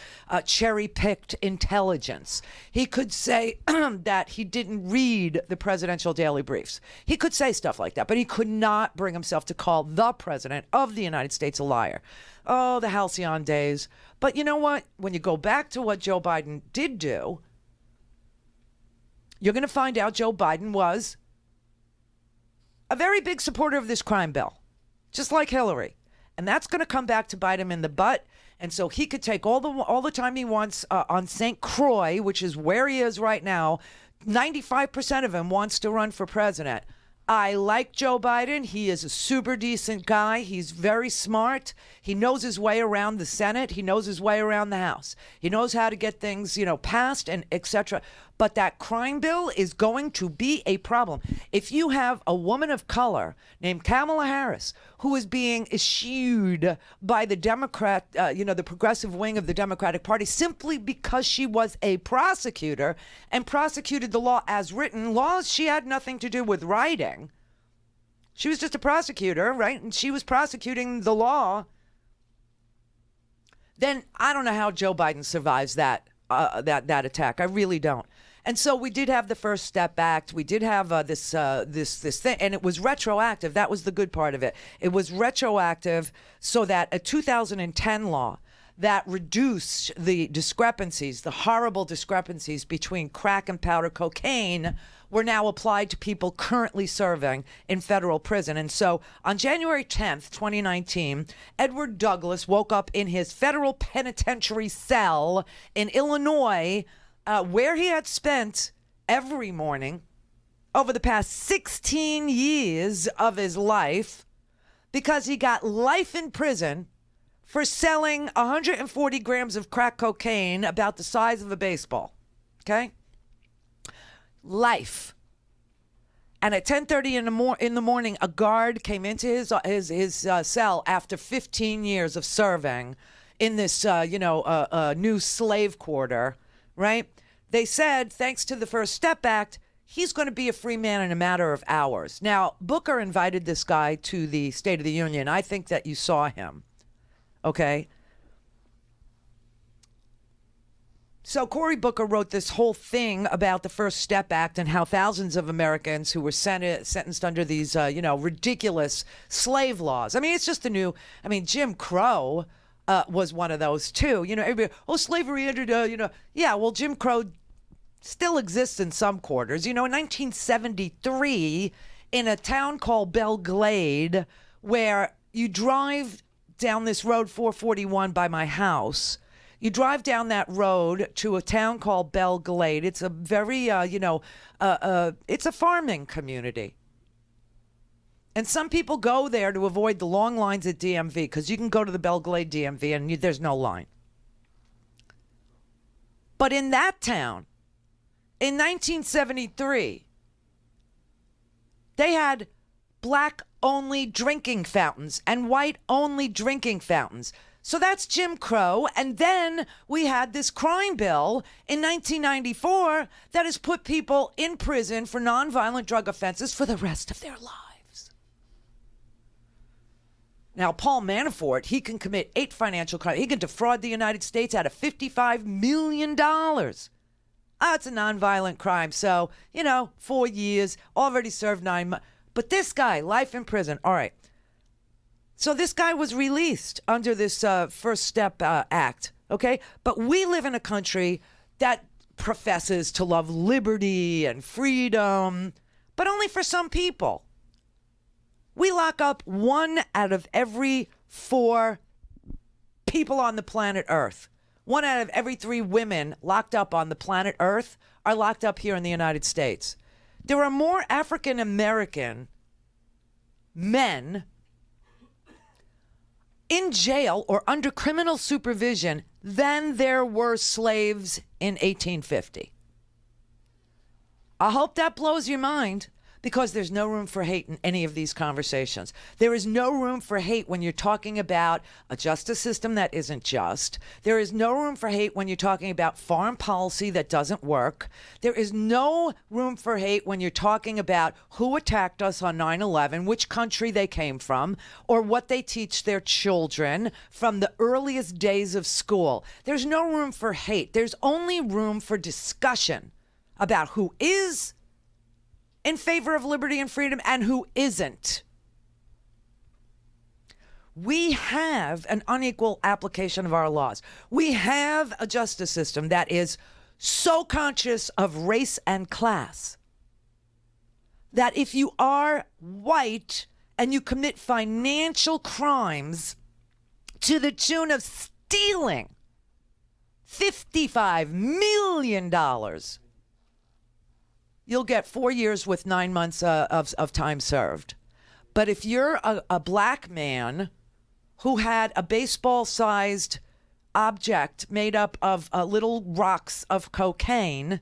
cherry-picked intelligence. He could say that he didn't read the presidential daily briefs. He could say stuff like that, but he could not bring himself to call the president of the United States a liar. Oh, the halcyon days. But you know what? When you go back to what Joe Biden did do, you're going to find out Joe Biden was a very big supporter of this crime bill, just like Hillary. And that's going to come back to bite him in the butt. And so he could take all the time he wants on St. Croix, which is where he is right now. 95% of him wants to run for president. I like Joe Biden. He is a super decent guy. He's very smart. He knows his way around the Senate. He knows his way around the House. He knows how to get things, passed and etc. But that crime bill is going to be a problem. If you have a woman of color named Kamala Harris, who is being eschewed by the Democrat, the progressive wing of the Democratic Party, simply because she was a prosecutor and prosecuted the law as written, laws she had nothing to do with writing. She was just a prosecutor, right? And she was prosecuting the law. Then I don't know how Joe Biden survives that attack. I really don't. And so we did have the First Step Act. We did have this thing, and it was retroactive. That was the good part of it. It was retroactive so that a 2010 law that reduced the discrepancies, the horrible discrepancies between crack and powder cocaine, were now applied to people currently serving in federal prison. And so on January 10th, 2019, Edward Douglas woke up in his federal penitentiary cell in Illinois, where he had spent every morning over the past 16 years of his life, because he got life in prison for selling 140 grams of crack cocaine about the size of a baseball. Okay? Life. And at 10:30 in the morning, a guard came into his cell after 15 years of serving in this new slave quarter, right? They said, thanks to the First Step Act, he's going to be a free man in a matter of hours. Now, Booker invited this guy to the State of the Union. I think that you saw him. Okay? So Cory Booker wrote this whole thing about the First Step Act and how thousands of Americans who were sentenced under these, ridiculous slave laws. I mean, it's just Jim Crow was one of those too. Everybody, slavery ended, Yeah, well, Jim Crow still exists in some quarters. In 1973, in a town called Belle Glade, where you drive down this road 441 by my house, you drive down that road to a town called Belle Glade. It's a very, it's a farming community. And some people go there to avoid the long lines at DMV, because you can go to the Belle Glade DMV and there's no line. But in that town, in 1973, they had black-only drinking fountains and white-only drinking fountains. So that's Jim Crow. And then we had this crime bill in 1994 that has put people in prison for nonviolent drug offenses for the rest of their lives. Now, Paul Manafort, he can commit 8 financial crimes. He can defraud the United States out of $55 million. It's a nonviolent crime. So, 4 years, already served 9 months. But this guy, life in prison. All right. So this guy was released under this First Step Act, okay? But we live in a country that professes to love liberty and freedom, but only for some people. We lock up 1 out of every 4 people on the planet Earth. 1 out of every 3 women locked up on the planet Earth are locked up here in the United States. There are more African American men in jail or under criminal supervision than there were slaves in 1850. I hope that blows your mind, because there's no room for hate in any of these conversations. There is no room for hate when you're talking about a justice system that isn't just. There is no room for hate when you're talking about foreign policy that doesn't work. There is no room for hate when you're talking about who attacked us on 9/11, which country they came from, or what they teach their children from the earliest days of school. There's no room for hate. There's only room for discussion about who is in favor of liberty and freedom and who isn't. We have an unequal application of our laws. We have a justice system that is so conscious of race and class that if you are white and you commit financial crimes to the tune of stealing $55 million, you'll get 4 years with 9 months of time served. But if you're a black man who had a baseball-sized object made up of little rocks of cocaine,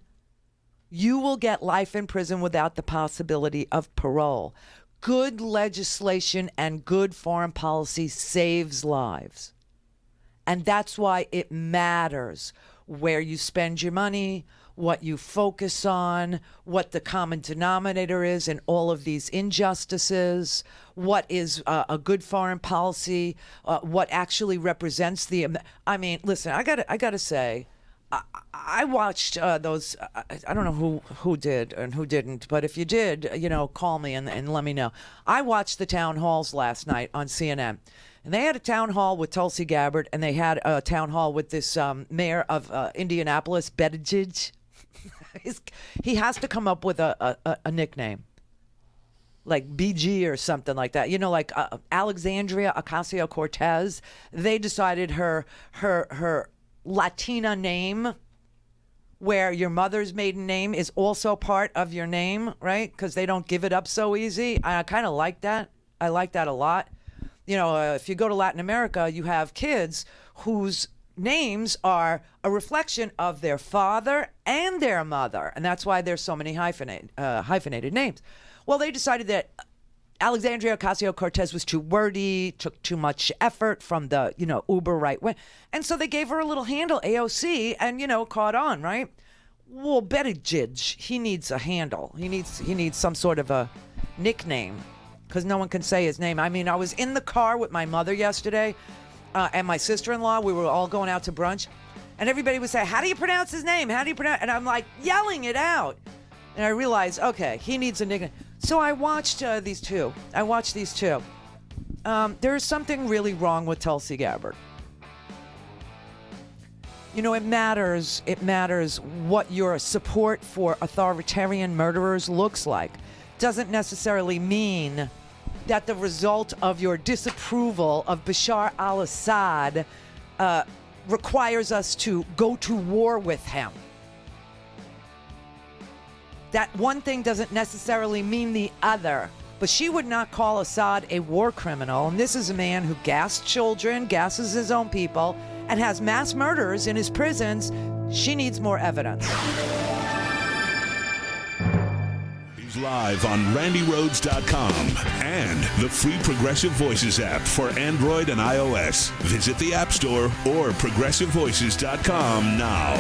you will get life in prison without the possibility of parole. Good legislation and good foreign policy saves lives. And that's why it matters where you spend your money, what you focus on, what the common denominator is in all of these injustices, what is a good foreign policy, what actually represents the. I mean, listen, I gotta say, I watched those. I don't know who did and who didn't, but if you did, call me and let me know. I watched the town halls last night on CNN. And they had a town hall with Tulsi Gabbard, and they had a town hall with this mayor of Indianapolis, Buttigieg. He has to come up with a nickname, like BG or something like that. Like Alexandria Ocasio-Cortez. They decided her Latina name, where your mother's maiden name is also part of your name, right? Because they don't give it up so easy. I kind of like that. I like that a lot. If you go to Latin America, you have kids whose names are a reflection of their father and their mother. And that's why there's so many hyphenated names. Well, they decided that Alexandria Ocasio-Cortez was too wordy, took too much effort from the, uber right wing. And so they gave her a little handle, AOC, and, caught on, right? Well, Buttigieg, he needs a handle. He needs some sort of a nickname, because no one can say his name. I mean, I was in the car with my mother yesterday and my sister-in-law. We were all going out to brunch, and everybody would say, how do you pronounce his name? How do you pronounce? And I'm like yelling it out. And I realized, okay, he needs a nickname. So I watched these two. There's something really wrong with Tulsi Gabbard. It matters what your support for authoritarian murderers looks like. Doesn't necessarily mean that the result of your disapproval of Bashar al-Assad requires us to go to war with him. That one thing doesn't necessarily mean the other. But she would not call Assad a war criminal. And this is a man who gassed children, gasses his own people, and has mass murderers in his prisons. She needs more evidence. He's live on RandiRhodes.com and the free Progressive Voices app for Android and iOS. Visit the App Store or ProgressiveVoices.com now.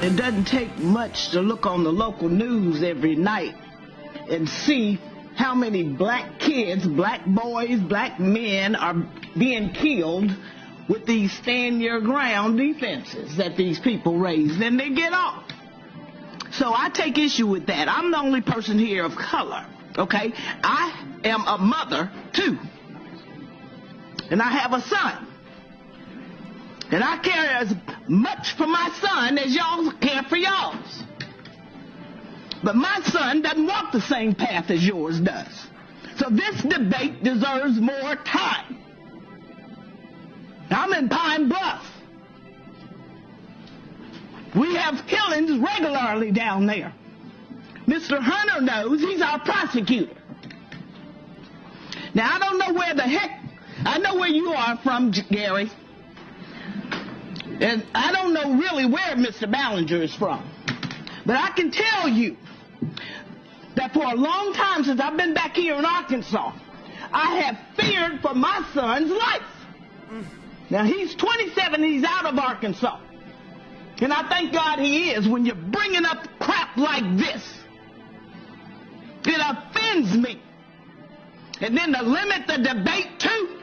It doesn't take much to look on the local news every night and see how many black kids, black boys, black men are being killed with these stand-your-ground defenses that these people raise. Then they get off. So I take issue with that. I'm the only person here of color, okay? I am a mother, too. And I have a son. And I care as much for my son as y'all care for y'all's. But my son doesn't walk the same path as yours does. So this debate deserves more time. I'm in Pine Bluff. We have killings regularly down there. Mr. Hunter knows. He's our prosecutor. Now, I don't know where the heck, I know where you are from, Gary. And I don't know really where Mr. Ballinger is from. But I can tell you that for a long time since I've been back here in Arkansas, I have feared for my son's life. Now, he's 27, he's out of Arkansas. And I thank God he is. When you're bringing up crap like this, it offends me. And then to limit the debate too,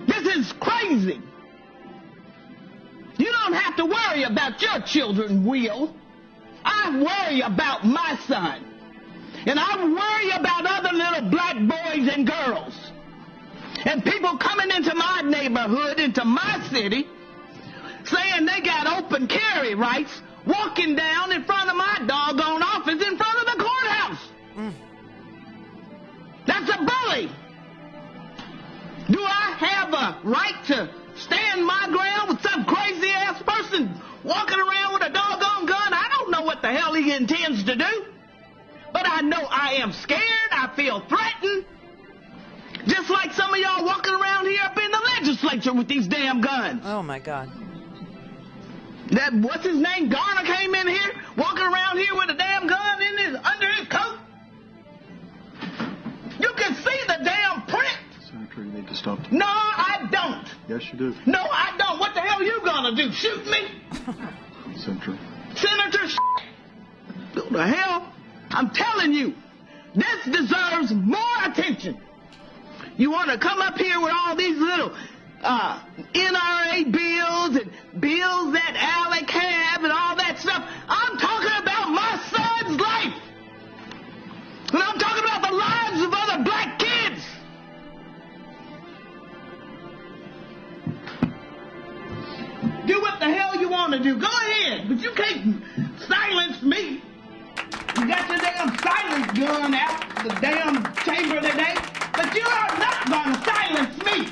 this is crazy. You don't have to worry about your children, Will. I worry about my son. And I worry about other little black boys and girls. And people coming into my neighborhood, into my city, saying they got open carry rights, walking down in front of my doggone office in front of the courthouse. That's a bully. Do I have a right to stand my ground with some crazy-ass person walking around with a doggone gun? I don't know what the hell he intends to do. But I know I am scared. I feel threatened. Just like some of y'all walking around here up in the legislature with these damn guns. Oh, my God. That, what's his name, Garner came in here, walking around here with a damn gun under his coat. You can see the damn print. Senator, you need to stop. No, I don't. Yes, you do. No, I don't. What the hell are you gonna do? Shoot me? Senator. Senator, what the hell? I'm telling you, this deserves more attention. You want to come up here with all these little NRA bills and bills that Alec have and all that stuff. I'm talking about my son's life. And I'm talking about the lives of other black kids. Do what the hell you want to do. Go ahead, but you can't silence me. You got your damn silence gun out the damn chamber today, but you are not going to silence me.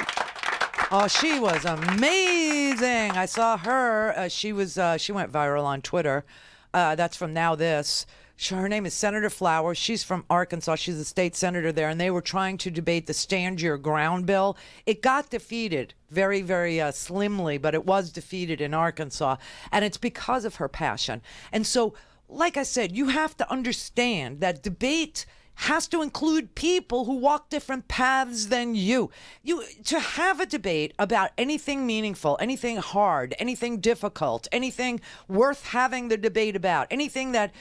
Oh, she was amazing. I saw her. She went viral on Twitter. That's from Now This. Her name is Senator Flowers. She's from Arkansas. She's a state senator there, and they were trying to debate the Stand Your Ground bill. It got defeated very, very slimly, but it was defeated in Arkansas, and it's because of her passion. And so, like I said, you have to understand that debate has to include people who walk different paths than you. To have a debate about anything meaningful, anything hard, anything difficult, anything worth having the debate about, anything that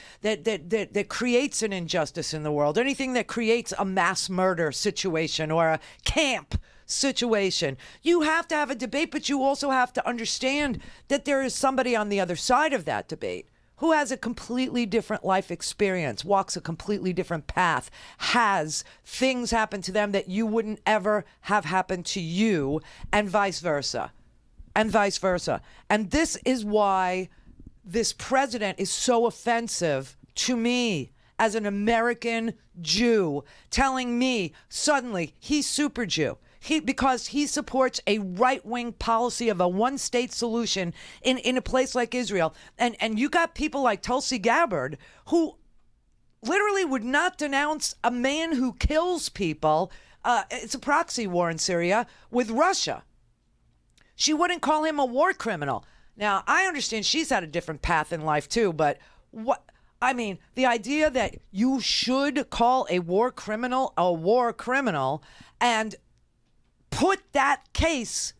creates an injustice in the world, anything that creates a mass murder situation or a camp situation. You have to have a debate, but you also have to understand that there is somebody on the other side of that debate who has a completely different life experience, walks a completely different path, has things happen to them that you wouldn't ever have happen to you, and vice versa. And vice versa. And this is why this president is so offensive to me as an American Jew, telling me suddenly he's super Jew. Because he supports a right-wing policy of a one-state solution in a place like Israel. And you got people like Tulsi Gabbard who literally would not denounce a man who kills people. It's a proxy war in Syria with Russia. She wouldn't call him a war criminal. Now, I understand she's had a different path in life too, but the idea that you should call a war criminal and put that case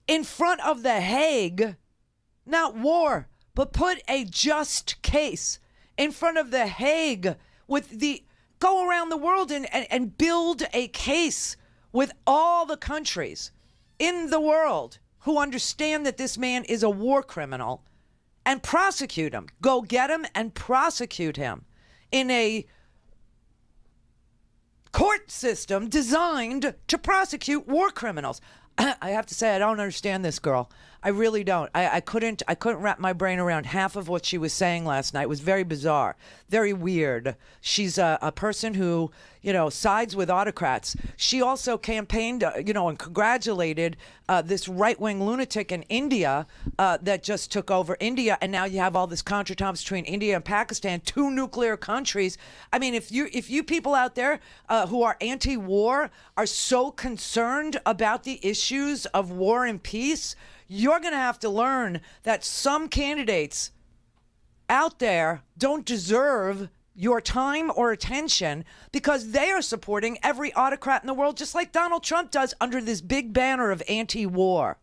in front of the Hague, not war, but put a just case in front of the Hague go around the world and build a case with all the countries in the world who understand that this man is a war criminal and prosecute him. Go get him and prosecute him in a court system designed to prosecute war criminals. I have to say, I don't understand this girl. I really don't. I couldn't wrap my brain around half of what she was saying last night. It was very bizarre, very weird. She's a person who, sides with autocrats. She also campaigned, and congratulated this right-wing lunatic in India that just took over India, and now you have all this contretemps between India and Pakistan, two nuclear countries. I mean, if you people out there who are anti-war are so concerned about the issues of war and peace, you're going to have to learn that some candidates out there don't deserve your time or attention because they are supporting every autocrat in the world, just like Donald Trump does under this big banner of anti-war.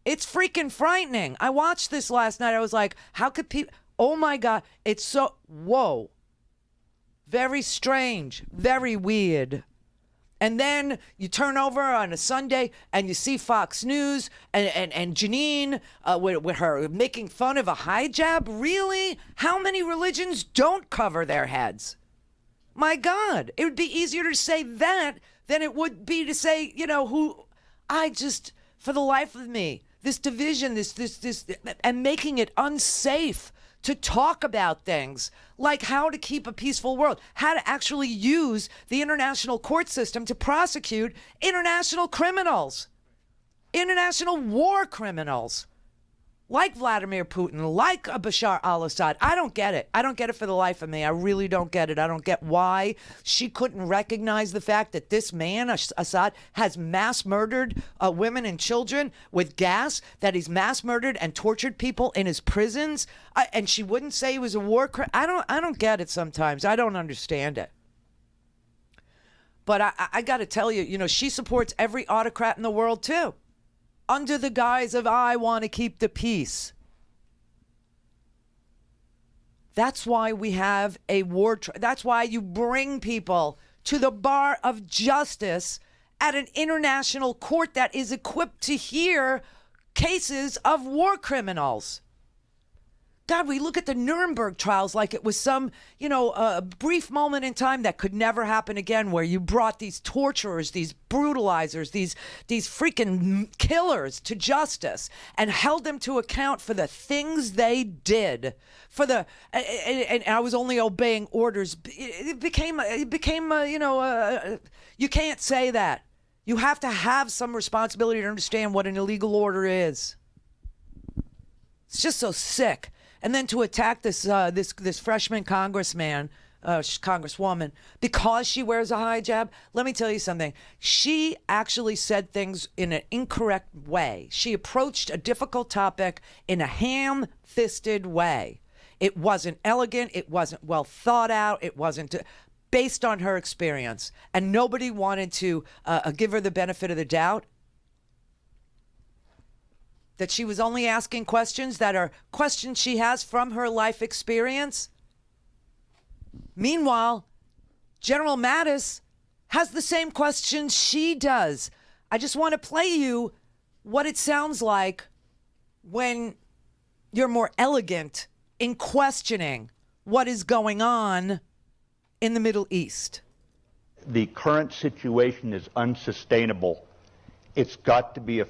It's freaking frightening. I watched this last night. I was like, how could people, oh my God, it's so, whoa. Very strange, very weird. And then you turn over on a Sunday and you see Fox News and Janine with her making fun of a hijab. Really? How many religions don't cover their heads? My God, it would be easier to say that than it would be to say, for the life of me, this division, this, and making it unsafe to talk about things like how to keep a peaceful world, how to actually use the international court system to prosecute international criminals, international war criminals, like Vladimir Putin, like Bashar al-Assad. I don't get it. I don't get it for the life of me. I really don't get it. I don't get why she couldn't recognize the fact that this man, Assad, has mass murdered women and children with gas, that he's mass murdered and tortured people in his prisons, and she wouldn't say he was a war criminal. I don't get it sometimes. I don't understand it. But I got to tell you, she supports every autocrat in the world, too, under the guise of, I want to keep the peace. That's why we have a war. That's why you bring people to the bar of justice at an international court that is equipped to hear cases of war criminals. God, we look at the Nuremberg trials like it was some, a brief moment in time that could never happen again, where you brought these torturers, these brutalizers, these freaking killers to justice and held them to account for the things they did. And I was only obeying orders. It became you can't say that. You have to have some responsibility to understand what an illegal order is. It's just so sick. And then to attack this freshman congresswoman because she wears a hijab. Let me tell you something. She actually said things in an incorrect way. She approached a difficult topic in a ham-fisted way. It wasn't elegant. It wasn't well thought out. It wasn't based on her experience. And nobody wanted to give her the benefit of the doubt. That she was only asking questions that are questions she has from her life experience. Meanwhile, General Mattis has the same questions she does. I just want to play you what it sounds like when you're more elegant in questioning what is going on in the Middle East. The current situation is unsustainable. It's got to be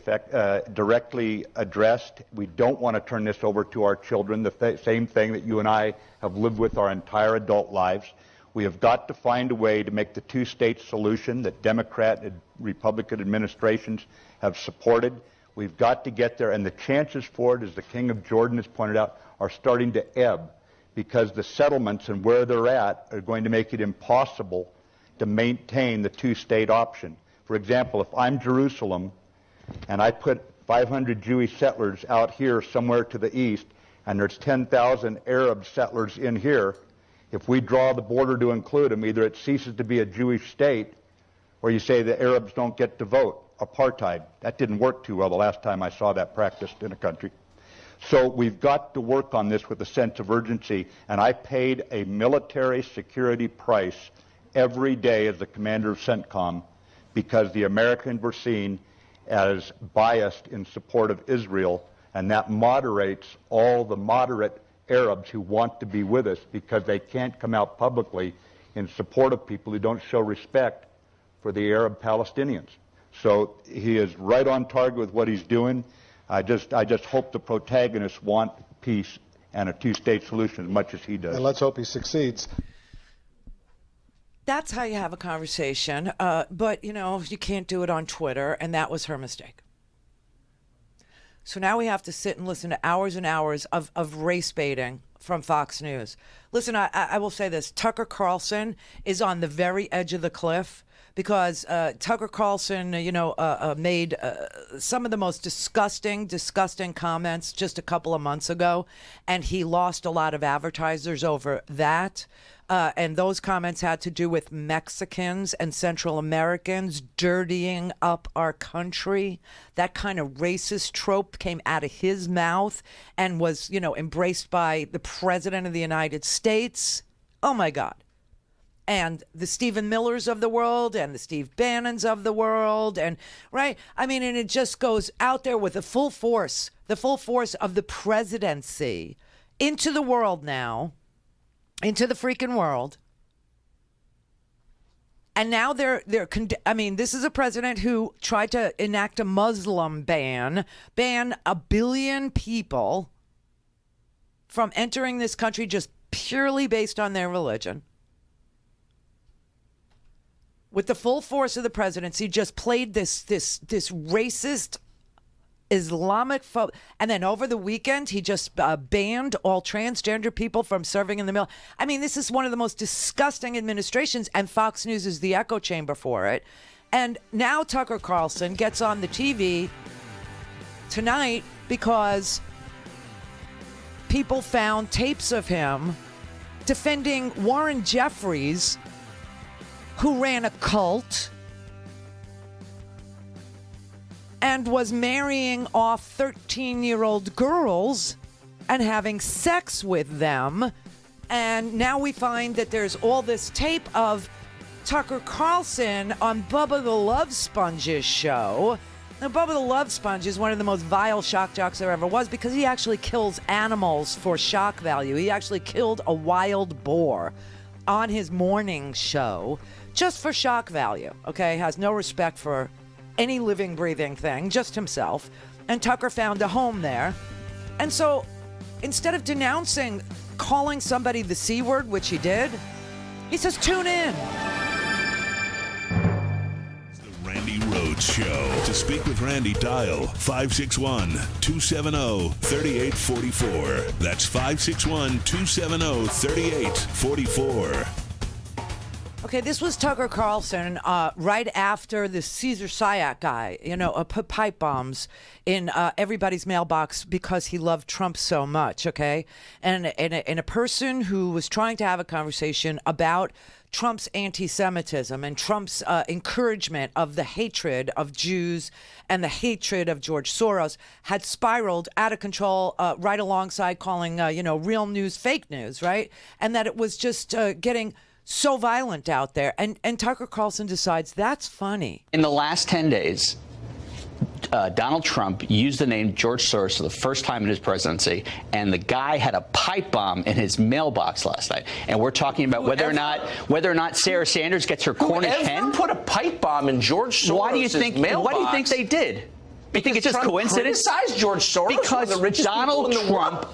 directly addressed. We don't want to turn this over to our children, the same thing that you and I have lived with our entire adult lives. We have got to find a way to make the two-state solution that Democrat and Republican administrations have supported. We've got to get there, and the chances for it, as the King of Jordan has pointed out, are starting to ebb because the settlements and where they're at are going to make it impossible to maintain the two-state option. For example, if I'm Jerusalem and I put 500 Jewish settlers out here somewhere to the east and there's 10,000 Arab settlers in here, if we draw the border to include them, either it ceases to be a Jewish state or you say the Arabs don't get to vote. Apartheid. That didn't work too well the last time I saw that practiced in a country. So we've got to work on this with a sense of urgency, and I paid a military security price every day as the commander of CENTCOM because the Americans were seen as biased in support of Israel, and that moderates all the moderate Arabs who want to be with us because they can't come out publicly in support of people who don't show respect for the Arab Palestinians. So he is right on target with what he's doing. I just hope the protagonists want peace and a two-state solution as much as he does. And let's hope he succeeds. That's how you have a conversation. But, you can't do it on Twitter, and that was her mistake. So now we have to sit and listen to hours and hours of race baiting from Fox News. Listen, I will say this. Tucker Carlson is on the very edge of the cliff because Tucker Carlson, made some of the most disgusting comments just a couple of months ago, and he lost a lot of advertisers over that. And those comments had to do with Mexicans and Central Americans dirtying up our country. That kind of racist trope came out of his mouth and was, embraced by the President of the United States. Oh, my God. And the Stephen Millers of the world and the Steve Bannons of the world. And right. I mean, and it just goes out there with the full force of the presidency into the world now. Into the freaking world. And now this is a president who tried to enact a Muslim ban 1 billion people from entering this country just purely based on their religion. With the full force of the presidency, just played this racist Islamic and then over the weekend he just banned all transgender people from serving in the military. I mean, this is one of the most disgusting administrations, and Fox News is the echo chamber for it. And now Tucker Carlson gets on the TV tonight because people found tapes of him defending Warren Jeffries, who ran a cult and was marrying off 13-year-old girls and having sex with them. And now we find that there's all this tape of Tucker Carlson on Bubba the Love Sponge's show. Now, Bubba the Love Sponge is one of the most vile shock jocks there ever was because he actually kills animals for shock value. He actually killed a wild boar on his morning show just for shock value, okay? Has no respect for any living, breathing thing, just himself. And Tucker found a home there. And so instead of calling somebody the C word, which he did, he says, tune in. The Randi Rhodes Show. To speak with Randi, dial 561-270-3844. That's 561-270-3844. Okay, this was Tucker Carlson right after the Cesar Sayak guy, put pipe bombs in everybody's mailbox because he loved Trump so much, okay? And a person who was trying to have a conversation about Trump's anti-Semitism and Trump's encouragement of the hatred of Jews and the hatred of George Soros had spiraled out of control right alongside calling, real news fake news, right? And that it was just getting so violent out there. And Tucker Carlson decides that's funny. In the last 10 days, Donald Trump used the name George Soros for the first time in his presidency, and the guy had a pipe bomb in his mailbox last night. And we're talking about whether or not Sarah Sanders gets her Cornish hen. Whoever put a pipe bomb in George Soros' mailbox? Why do you think they did? You think it's just Trump coincidence? Criticized George Soros, because one of the richest Donald people in the world.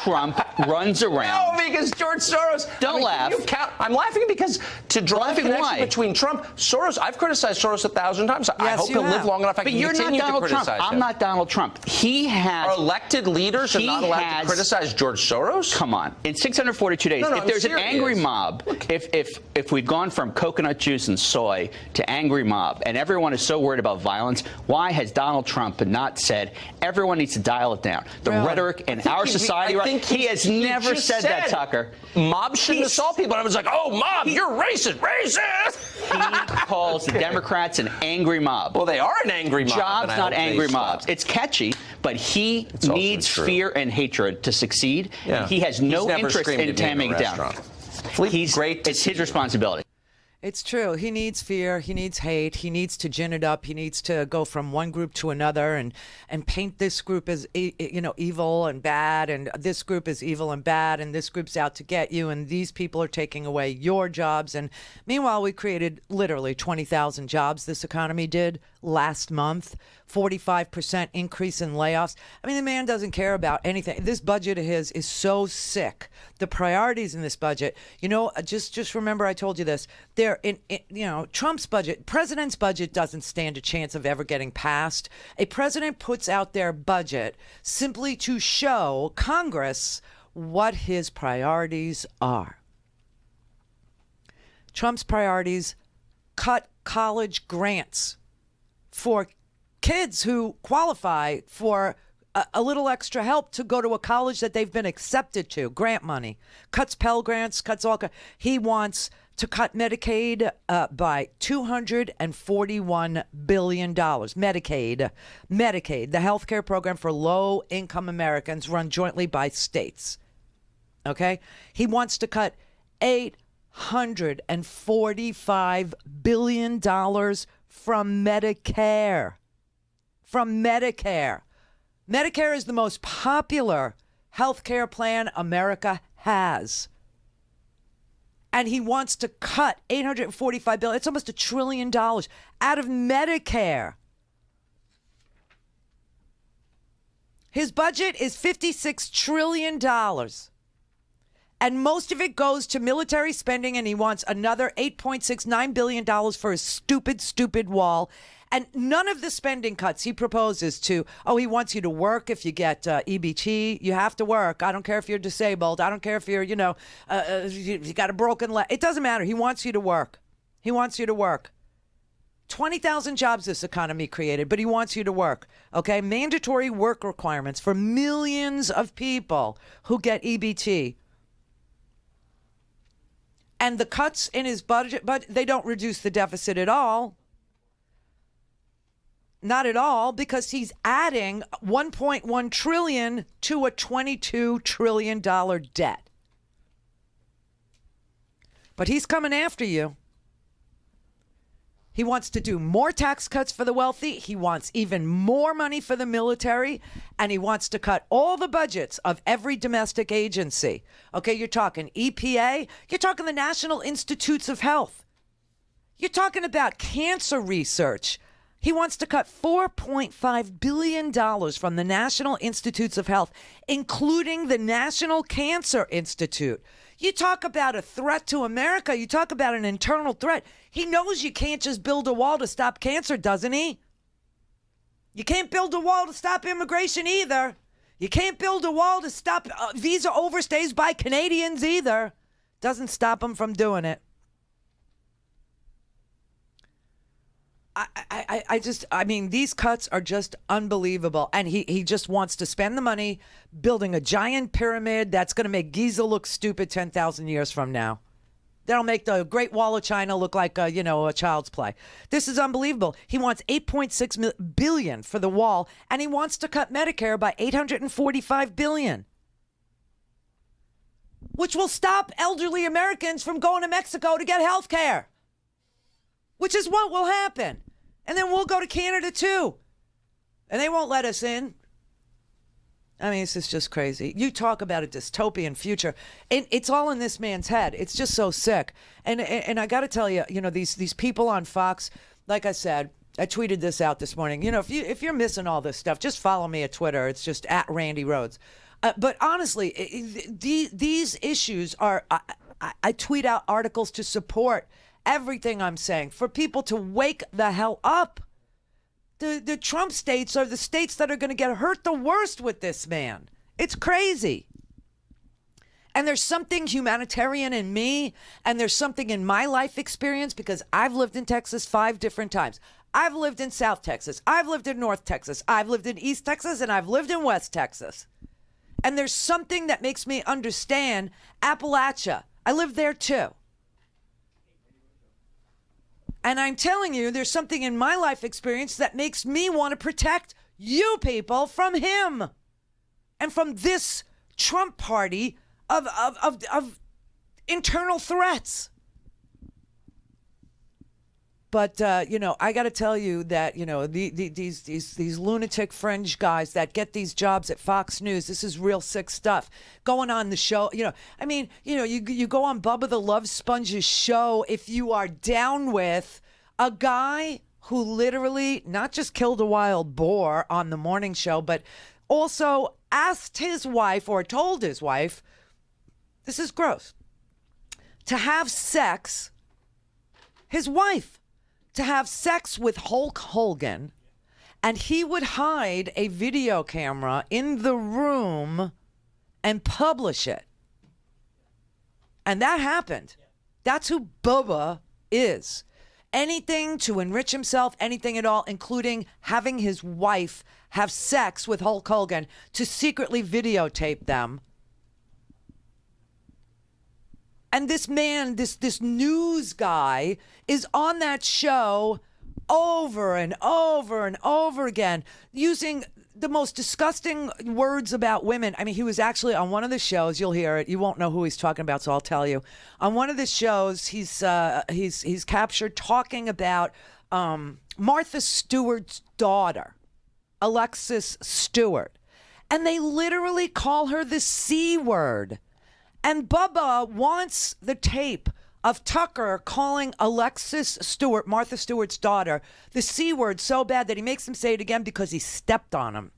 Trump runs around. No, because George Soros. Don't laugh. I'm laughing because to draw a connection between Trump, Soros. I've criticized Soros 1,000 times. I hope he'll live long enough. I can continue to criticize him. I'm not Donald Trump. Our elected leaders are not allowed to criticize George Soros. Come on, in 642 days, if there's an angry mob, if we've gone from coconut juice and soy to angry mob, and everyone is so worried about violence, why has Donald Trump not said everyone needs to dial it down? The rhetoric in our society, he has never said that, Tucker. Mob shouldn't assault people. And I was like, oh, mob, you're racist. He calls the Democrats an angry mob. Well, they are an angry mob. Jobs, not angry mobs. It's catchy, but he needs fear and hatred to succeed. Yeah. He has no interest in tamming down. It's his responsibility. It's true. He needs fear. He needs hate. He needs to gin it up. He needs to go from one group to another and paint this group as evil and bad, and this group is evil and bad, and this group's out to get you, and these people are taking away your jobs. And meanwhile, we created literally 20,000 jobs. This economy did last month. 45% increase in layoffs. I mean, the man doesn't care about anything. This budget of his is so sick. The priorities in this budget, just remember I told you this. They're Trump's budget, president's budget doesn't stand a chance of ever getting passed. A president puts out their budget simply to show Congress what his priorities are. Trump's priorities: cut college grants for kids who qualify for a little extra help to go to a college that they've been accepted to. Grant money. Cuts Pell Grants, cuts all. He wants to cut Medicaid by $241 billion. Medicaid, the health care program for low-income Americans run jointly by states. Okay? He wants to cut $845 billion from Medicare. From Medicare. Medicare is the most popular health care plan America has. And he wants to cut $845 billion. It's almost $1 trillion out of Medicare. His budget is $56 trillion. And most of it goes to military spending, and he wants another $8.69 billion for his stupid wall. And none of the spending cuts he proposes to, he wants you to work if you get EBT. You have to work. I don't care if you're disabled. I don't care if you're, you got a broken leg. It doesn't matter. He wants you to work. He wants you to work. 20,000 jobs this economy created, but he wants you to work. Okay? Mandatory work requirements for millions of people who get EBT. And the cuts in his budget, but they don't reduce the deficit at all. Not at all, because he's adding $1.1 trillion to a $22 trillion debt. But he's coming after you. He wants to do more tax cuts for the wealthy. He wants even more money for the military. And he wants to cut all the budgets of every domestic agency. Okay, you're talking EPA. You're talking the National Institutes of Health. You're talking about cancer research. He wants to cut $4.5 billion from the National Institutes of Health, including the National Cancer Institute. You talk about a threat to America. You talk about an internal threat. He knows you can't just build a wall to stop cancer, doesn't he? You can't build a wall to stop immigration either. You can't build a wall to stop visa overstays by Canadians either. Doesn't stop him from doing it. I mean, these cuts are just unbelievable. And he just wants to spend the money building a giant pyramid that's going to make Giza look stupid 10,000 years from now. That'll make the Great Wall of China look like, a child's play. This is unbelievable. He wants $8.6 billion for the wall, and he wants to cut Medicare by $845 billion, which will stop elderly Americans from going to Mexico to get health care, which is what will happen. And then we'll go to Canada too. And they won't let us in. I mean, this is just crazy. You talk about a dystopian future. And it's all in this man's head. It's just so sick. And I got to tell you, these people on Fox, like I said, I tweeted this out this morning. If you're missing all this stuff, just follow me at Twitter. It's just at Randi Rhodes. But honestly, these issues are, I tweet out articles to support everything I'm saying, for people to wake the hell up. The Trump states are the states that are going to get hurt the worst with this man. It's crazy. And there's something humanitarian in me, and there's something in my life experience, because I've lived in Texas 5 different times. I've lived in South Texas. I've lived in North Texas. I've lived in East Texas, and I've lived in West Texas. And there's something that makes me understand Appalachia. I lived there too. And I'm telling you, there's something in my life experience that makes me want to protect you people from him and from this Trump party of internal threats. But, I got to tell you that, these lunatic fringe guys that get these jobs at Fox News, this is real sick stuff going on the show. You go on Bubba the Love Sponge's show if you are down with a guy who literally not just killed a wild boar on the morning show, but also asked his wife, or told his wife, this is gross, to have sex, his wife, to have sex with Hulk Hogan, and he would hide a video camera in the room and publish it. And that happened. That's who Bubba is. Anything to enrich himself, anything at all, including having his wife have sex with Hulk Hogan to secretly videotape them. And this man, this news guy, is on that show over and over and over again, using the most disgusting words about women. I mean, he was actually on one of the shows. You'll hear it. You won't know who he's talking about, so I'll tell you. On one of the shows, he's captured talking about Martha Stewart's daughter, Alexis Stewart, and they literally call her the C word. And Bubba wants the tape of Tucker calling Alexis Stewart, Martha Stewart's daughter, the C word so bad that he makes him say it again because he stepped on him.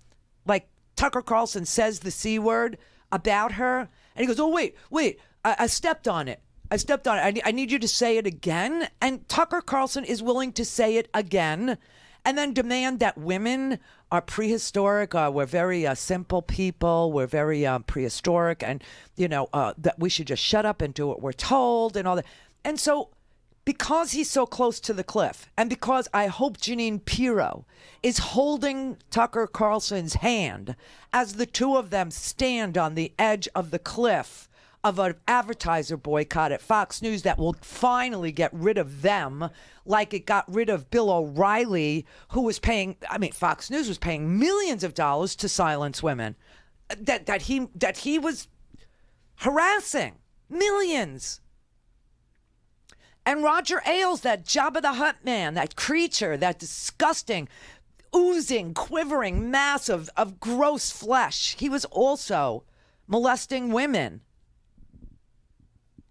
Like Tucker Carlson says the C word about her, and he goes, oh, wait, I stepped on it. I stepped on it. I need you to say it again. And Tucker Carlson is willing to say it again and then demand that women are prehistoric. We're very simple people. We're very prehistoric. And, that we should just shut up and do what we're told and all that. And so because he's so close to the cliff and because I hope Jeanine Pirro is holding Tucker Carlson's hand as the two of them stand on the edge of the cliff of an advertiser boycott at Fox News that will finally get rid of them like it got rid of Bill O'Reilly, who was paying, Fox News was paying millions of dollars to silence women that he was harassing. Millions. And Roger Ailes, that Jabba the Hutt man, that creature, that disgusting, oozing, quivering mass of gross flesh, he was also molesting women.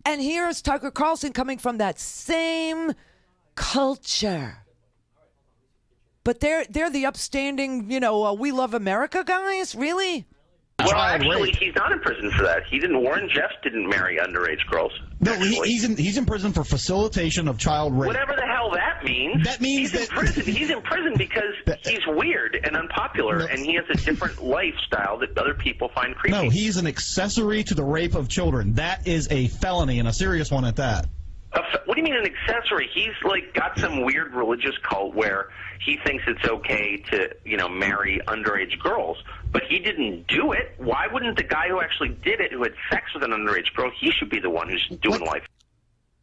And here's Tucker Carlson coming from that same culture. But they're the upstanding, we love America guys? Really? Well, actually, he's not in prison for that. Warren Jeffs didn't marry underage girls. No, he's in prison for facilitation of child rape. Whatever the hell that means. That means he's in prison. He's in prison because he's weird and unpopular, and he has a different lifestyle that other people find creepy. No, he's an accessory to the rape of children. That is a felony, and a serious one at that. What do you mean an accessory? He's got some weird religious cult where he thinks it's okay to, marry underage girls, but he didn't do it. Why wouldn't the guy who actually did it, who had sex with an underage girl, he should be the one who's doing life?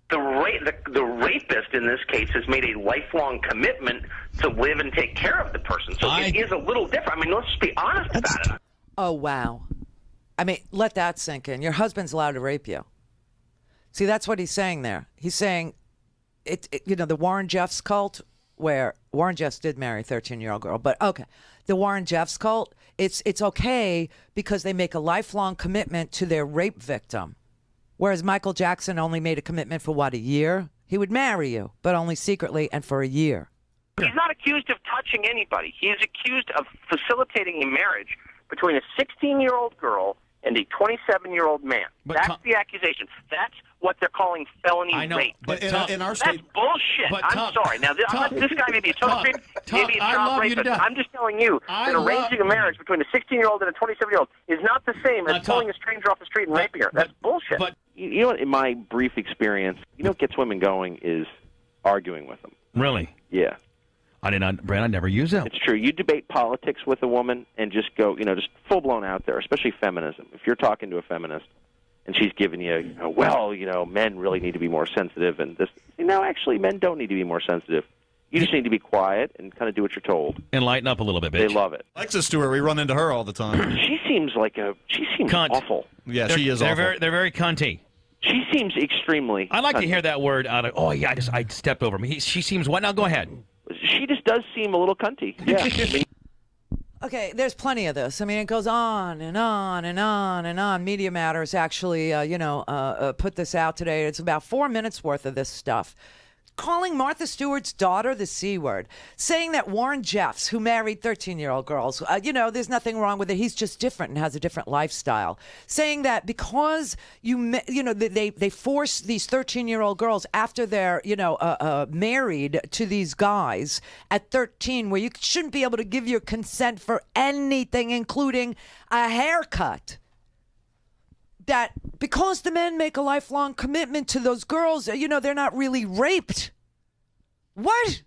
The rapist in this case has made a lifelong commitment to live and take care of the person. So it is a little different. Let's just be honest about it. Oh, wow. Let that sink in. Your husband's allowed to rape you. See, that's what he's saying there. He's saying, the Warren Jeffs cult, where Warren Jeffs did marry a 13-year-old girl, but okay, the Warren Jeffs cult, it's okay because they make a lifelong commitment to their rape victim, whereas Michael Jackson only made a commitment for, a year? He would marry you, but only secretly and for a year. He's not accused of touching anybody. He is accused of facilitating a marriage between a 16-year-old girl and a 27-year-old man. That's the accusation. That's what they're calling felony rape. But in our state, that's bullshit. I'm sorry. Now, this guy may be a total creep, maybe a child rapist. I'm just telling you that arranging a marriage between a 16-year-old and a 27-year-old is not the same as pulling a stranger off the street and raping her. That's bullshit. But you know what? In my brief experience, what gets women going is arguing with them. Really? Yeah. Brad, I never use that. It's true. You debate politics with a woman and just go, just full blown out there, especially feminism. If you're talking to a feminist and she's giving you, men really need to be more sensitive and this, actually men don't need to be more sensitive. You just need to be quiet and kind of do what you're told. And lighten up a little bit, bitch. They love it. Alexis Stewart, we run into her all the time. She seems Cunt. awful. Yeah, she is awful. They're very cunty. She seems extremely I like cunty. to hear that word out of, I stepped over me. She seems what? Now go ahead. She just does seem a little cunty. Yeah. Okay, there's plenty of this. It goes on and on and on and on. Media Matters actually, put this out today. It's about 4 minutes worth of this stuff. Calling Martha Stewart's daughter the C word, saying that Warren Jeffs, who married 13-year-old girls, there's nothing wrong with it. He's just different and has a different lifestyle. Saying that because they force these 13-year-old girls after they're married to these guys at 13, where you shouldn't be able to give your consent for anything, including a haircut. that because the men make a lifelong commitment to those girls, they're not really raped. What?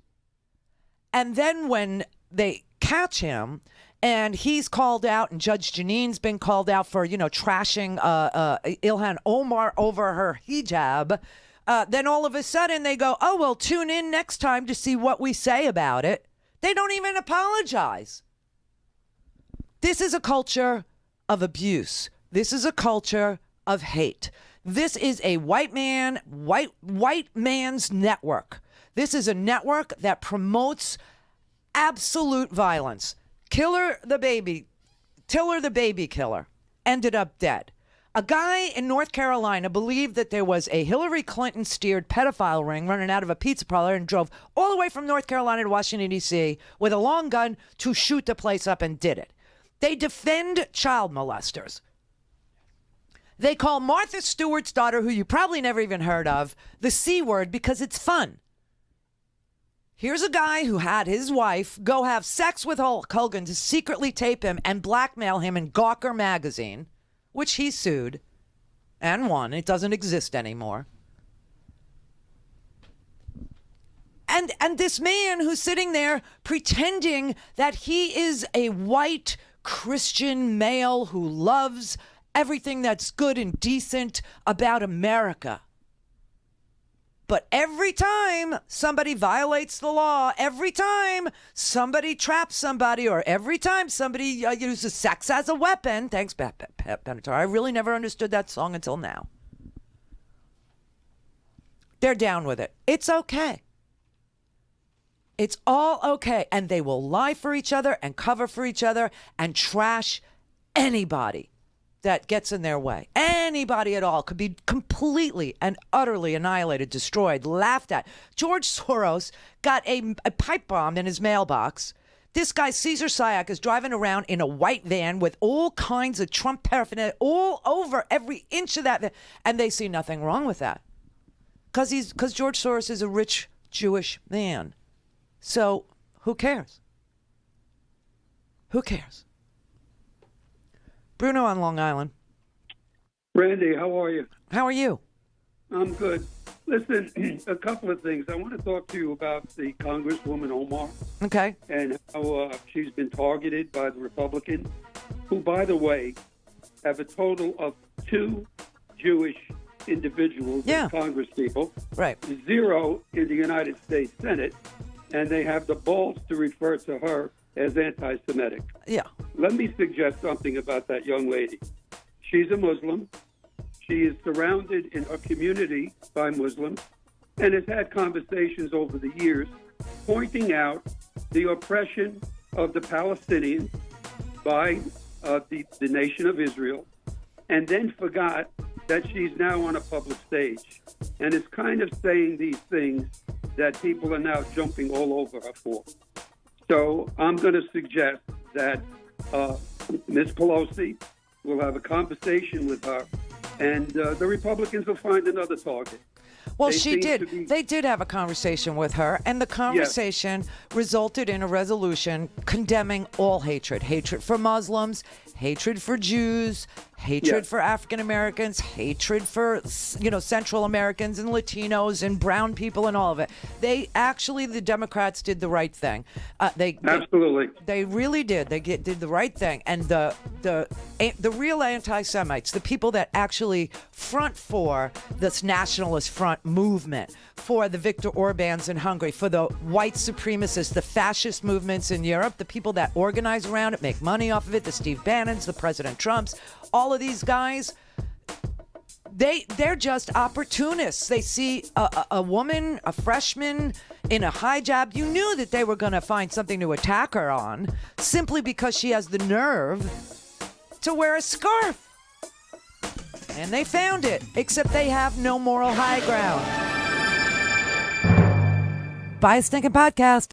And then when they catch him and he's called out, and Judge Janine's been called out for, trashing Ilhan Omar over her hijab, then all of a sudden they go, oh, well, tune in next time to see what we say about it. They don't even apologize. This is a culture of abuse. This is a culture of hate. This is a white man's network. This is a network that promotes absolute violence. Tiller, the baby killer, ended up dead. A guy in North Carolina believed that there was a Hillary Clinton-steered pedophile ring running out of a pizza parlor and drove all the way from North Carolina to Washington, D.C. with a long gun to shoot the place up and did it. They defend child molesters. They call Martha Stewart's daughter, who you probably never even heard of, the C word because it's fun. Here's a guy who had his wife go have sex with Hulk Hogan to secretly tape him and blackmail him in Gawker magazine, which he sued and won. It doesn't exist anymore. And this man who's sitting there pretending that he is a white Christian male who loves everything that's good and decent about America. But every time somebody violates the law, every time somebody traps somebody, or every time somebody uses sex as a weapon, thanks, Benatar. I really never understood that song until now. They're down with it. It's okay. It's all okay. And they will lie for each other and cover for each other and trash anybody that gets in their way. Anybody at all could be completely and utterly annihilated, destroyed, laughed at. George Soros got a pipe bomb in his mailbox. This guy, Caesar Sayak, is driving around in a white van with all kinds of Trump paraphernalia all over every inch of that van, and they see nothing wrong with that. Because George Soros is a rich Jewish man. So who cares? Who cares? Bruno on Long Island. Randy, how are you? How are you? I'm good. Listen, a couple of things. I want to talk to you about the Congresswoman Omar. Okay. And how she's been targeted by the Republicans, who, by the way, have a total of 2 Jewish individuals as Congress people. Right. 0 in the United States Senate. And they have the balls to refer to her as anti-Semitic. Yeah. Let me suggest something about that young lady. She's a Muslim. She is surrounded in her community by Muslims and has had conversations over the years pointing out the oppression of the Palestinians by the nation of Israel, and then forgot that she's now on a public stage and is kind of saying these things that people are now jumping all over her for. So I'm going to suggest that Ms. Pelosi will have a conversation with her, and the Republicans will find another target. Well, she did. They did have a conversation with her, and the conversation resulted in a resolution condemning all hatred. Hatred for Muslims, hatred for Jews, hatred for African Americans, hatred for, Central Americans and Latinos and brown people and all of it. The Democrats did the right thing. Absolutely. They really did. They did the right thing. And the real anti-Semites, the people that actually front for this nationalist front movement, for the Viktor Orbáns in Hungary, for the white supremacists, the fascist movements in Europe, the people that organize around it, make money off of it, the Steve Bannons, the President Trumps, all of these guys, they're just opportunists. They see a woman, a freshman in a hijab. You knew that they were going to find something to attack her on simply because she has the nerve to wear a scarf. And they found it, except they have no moral high ground. Buy a stinking podcast.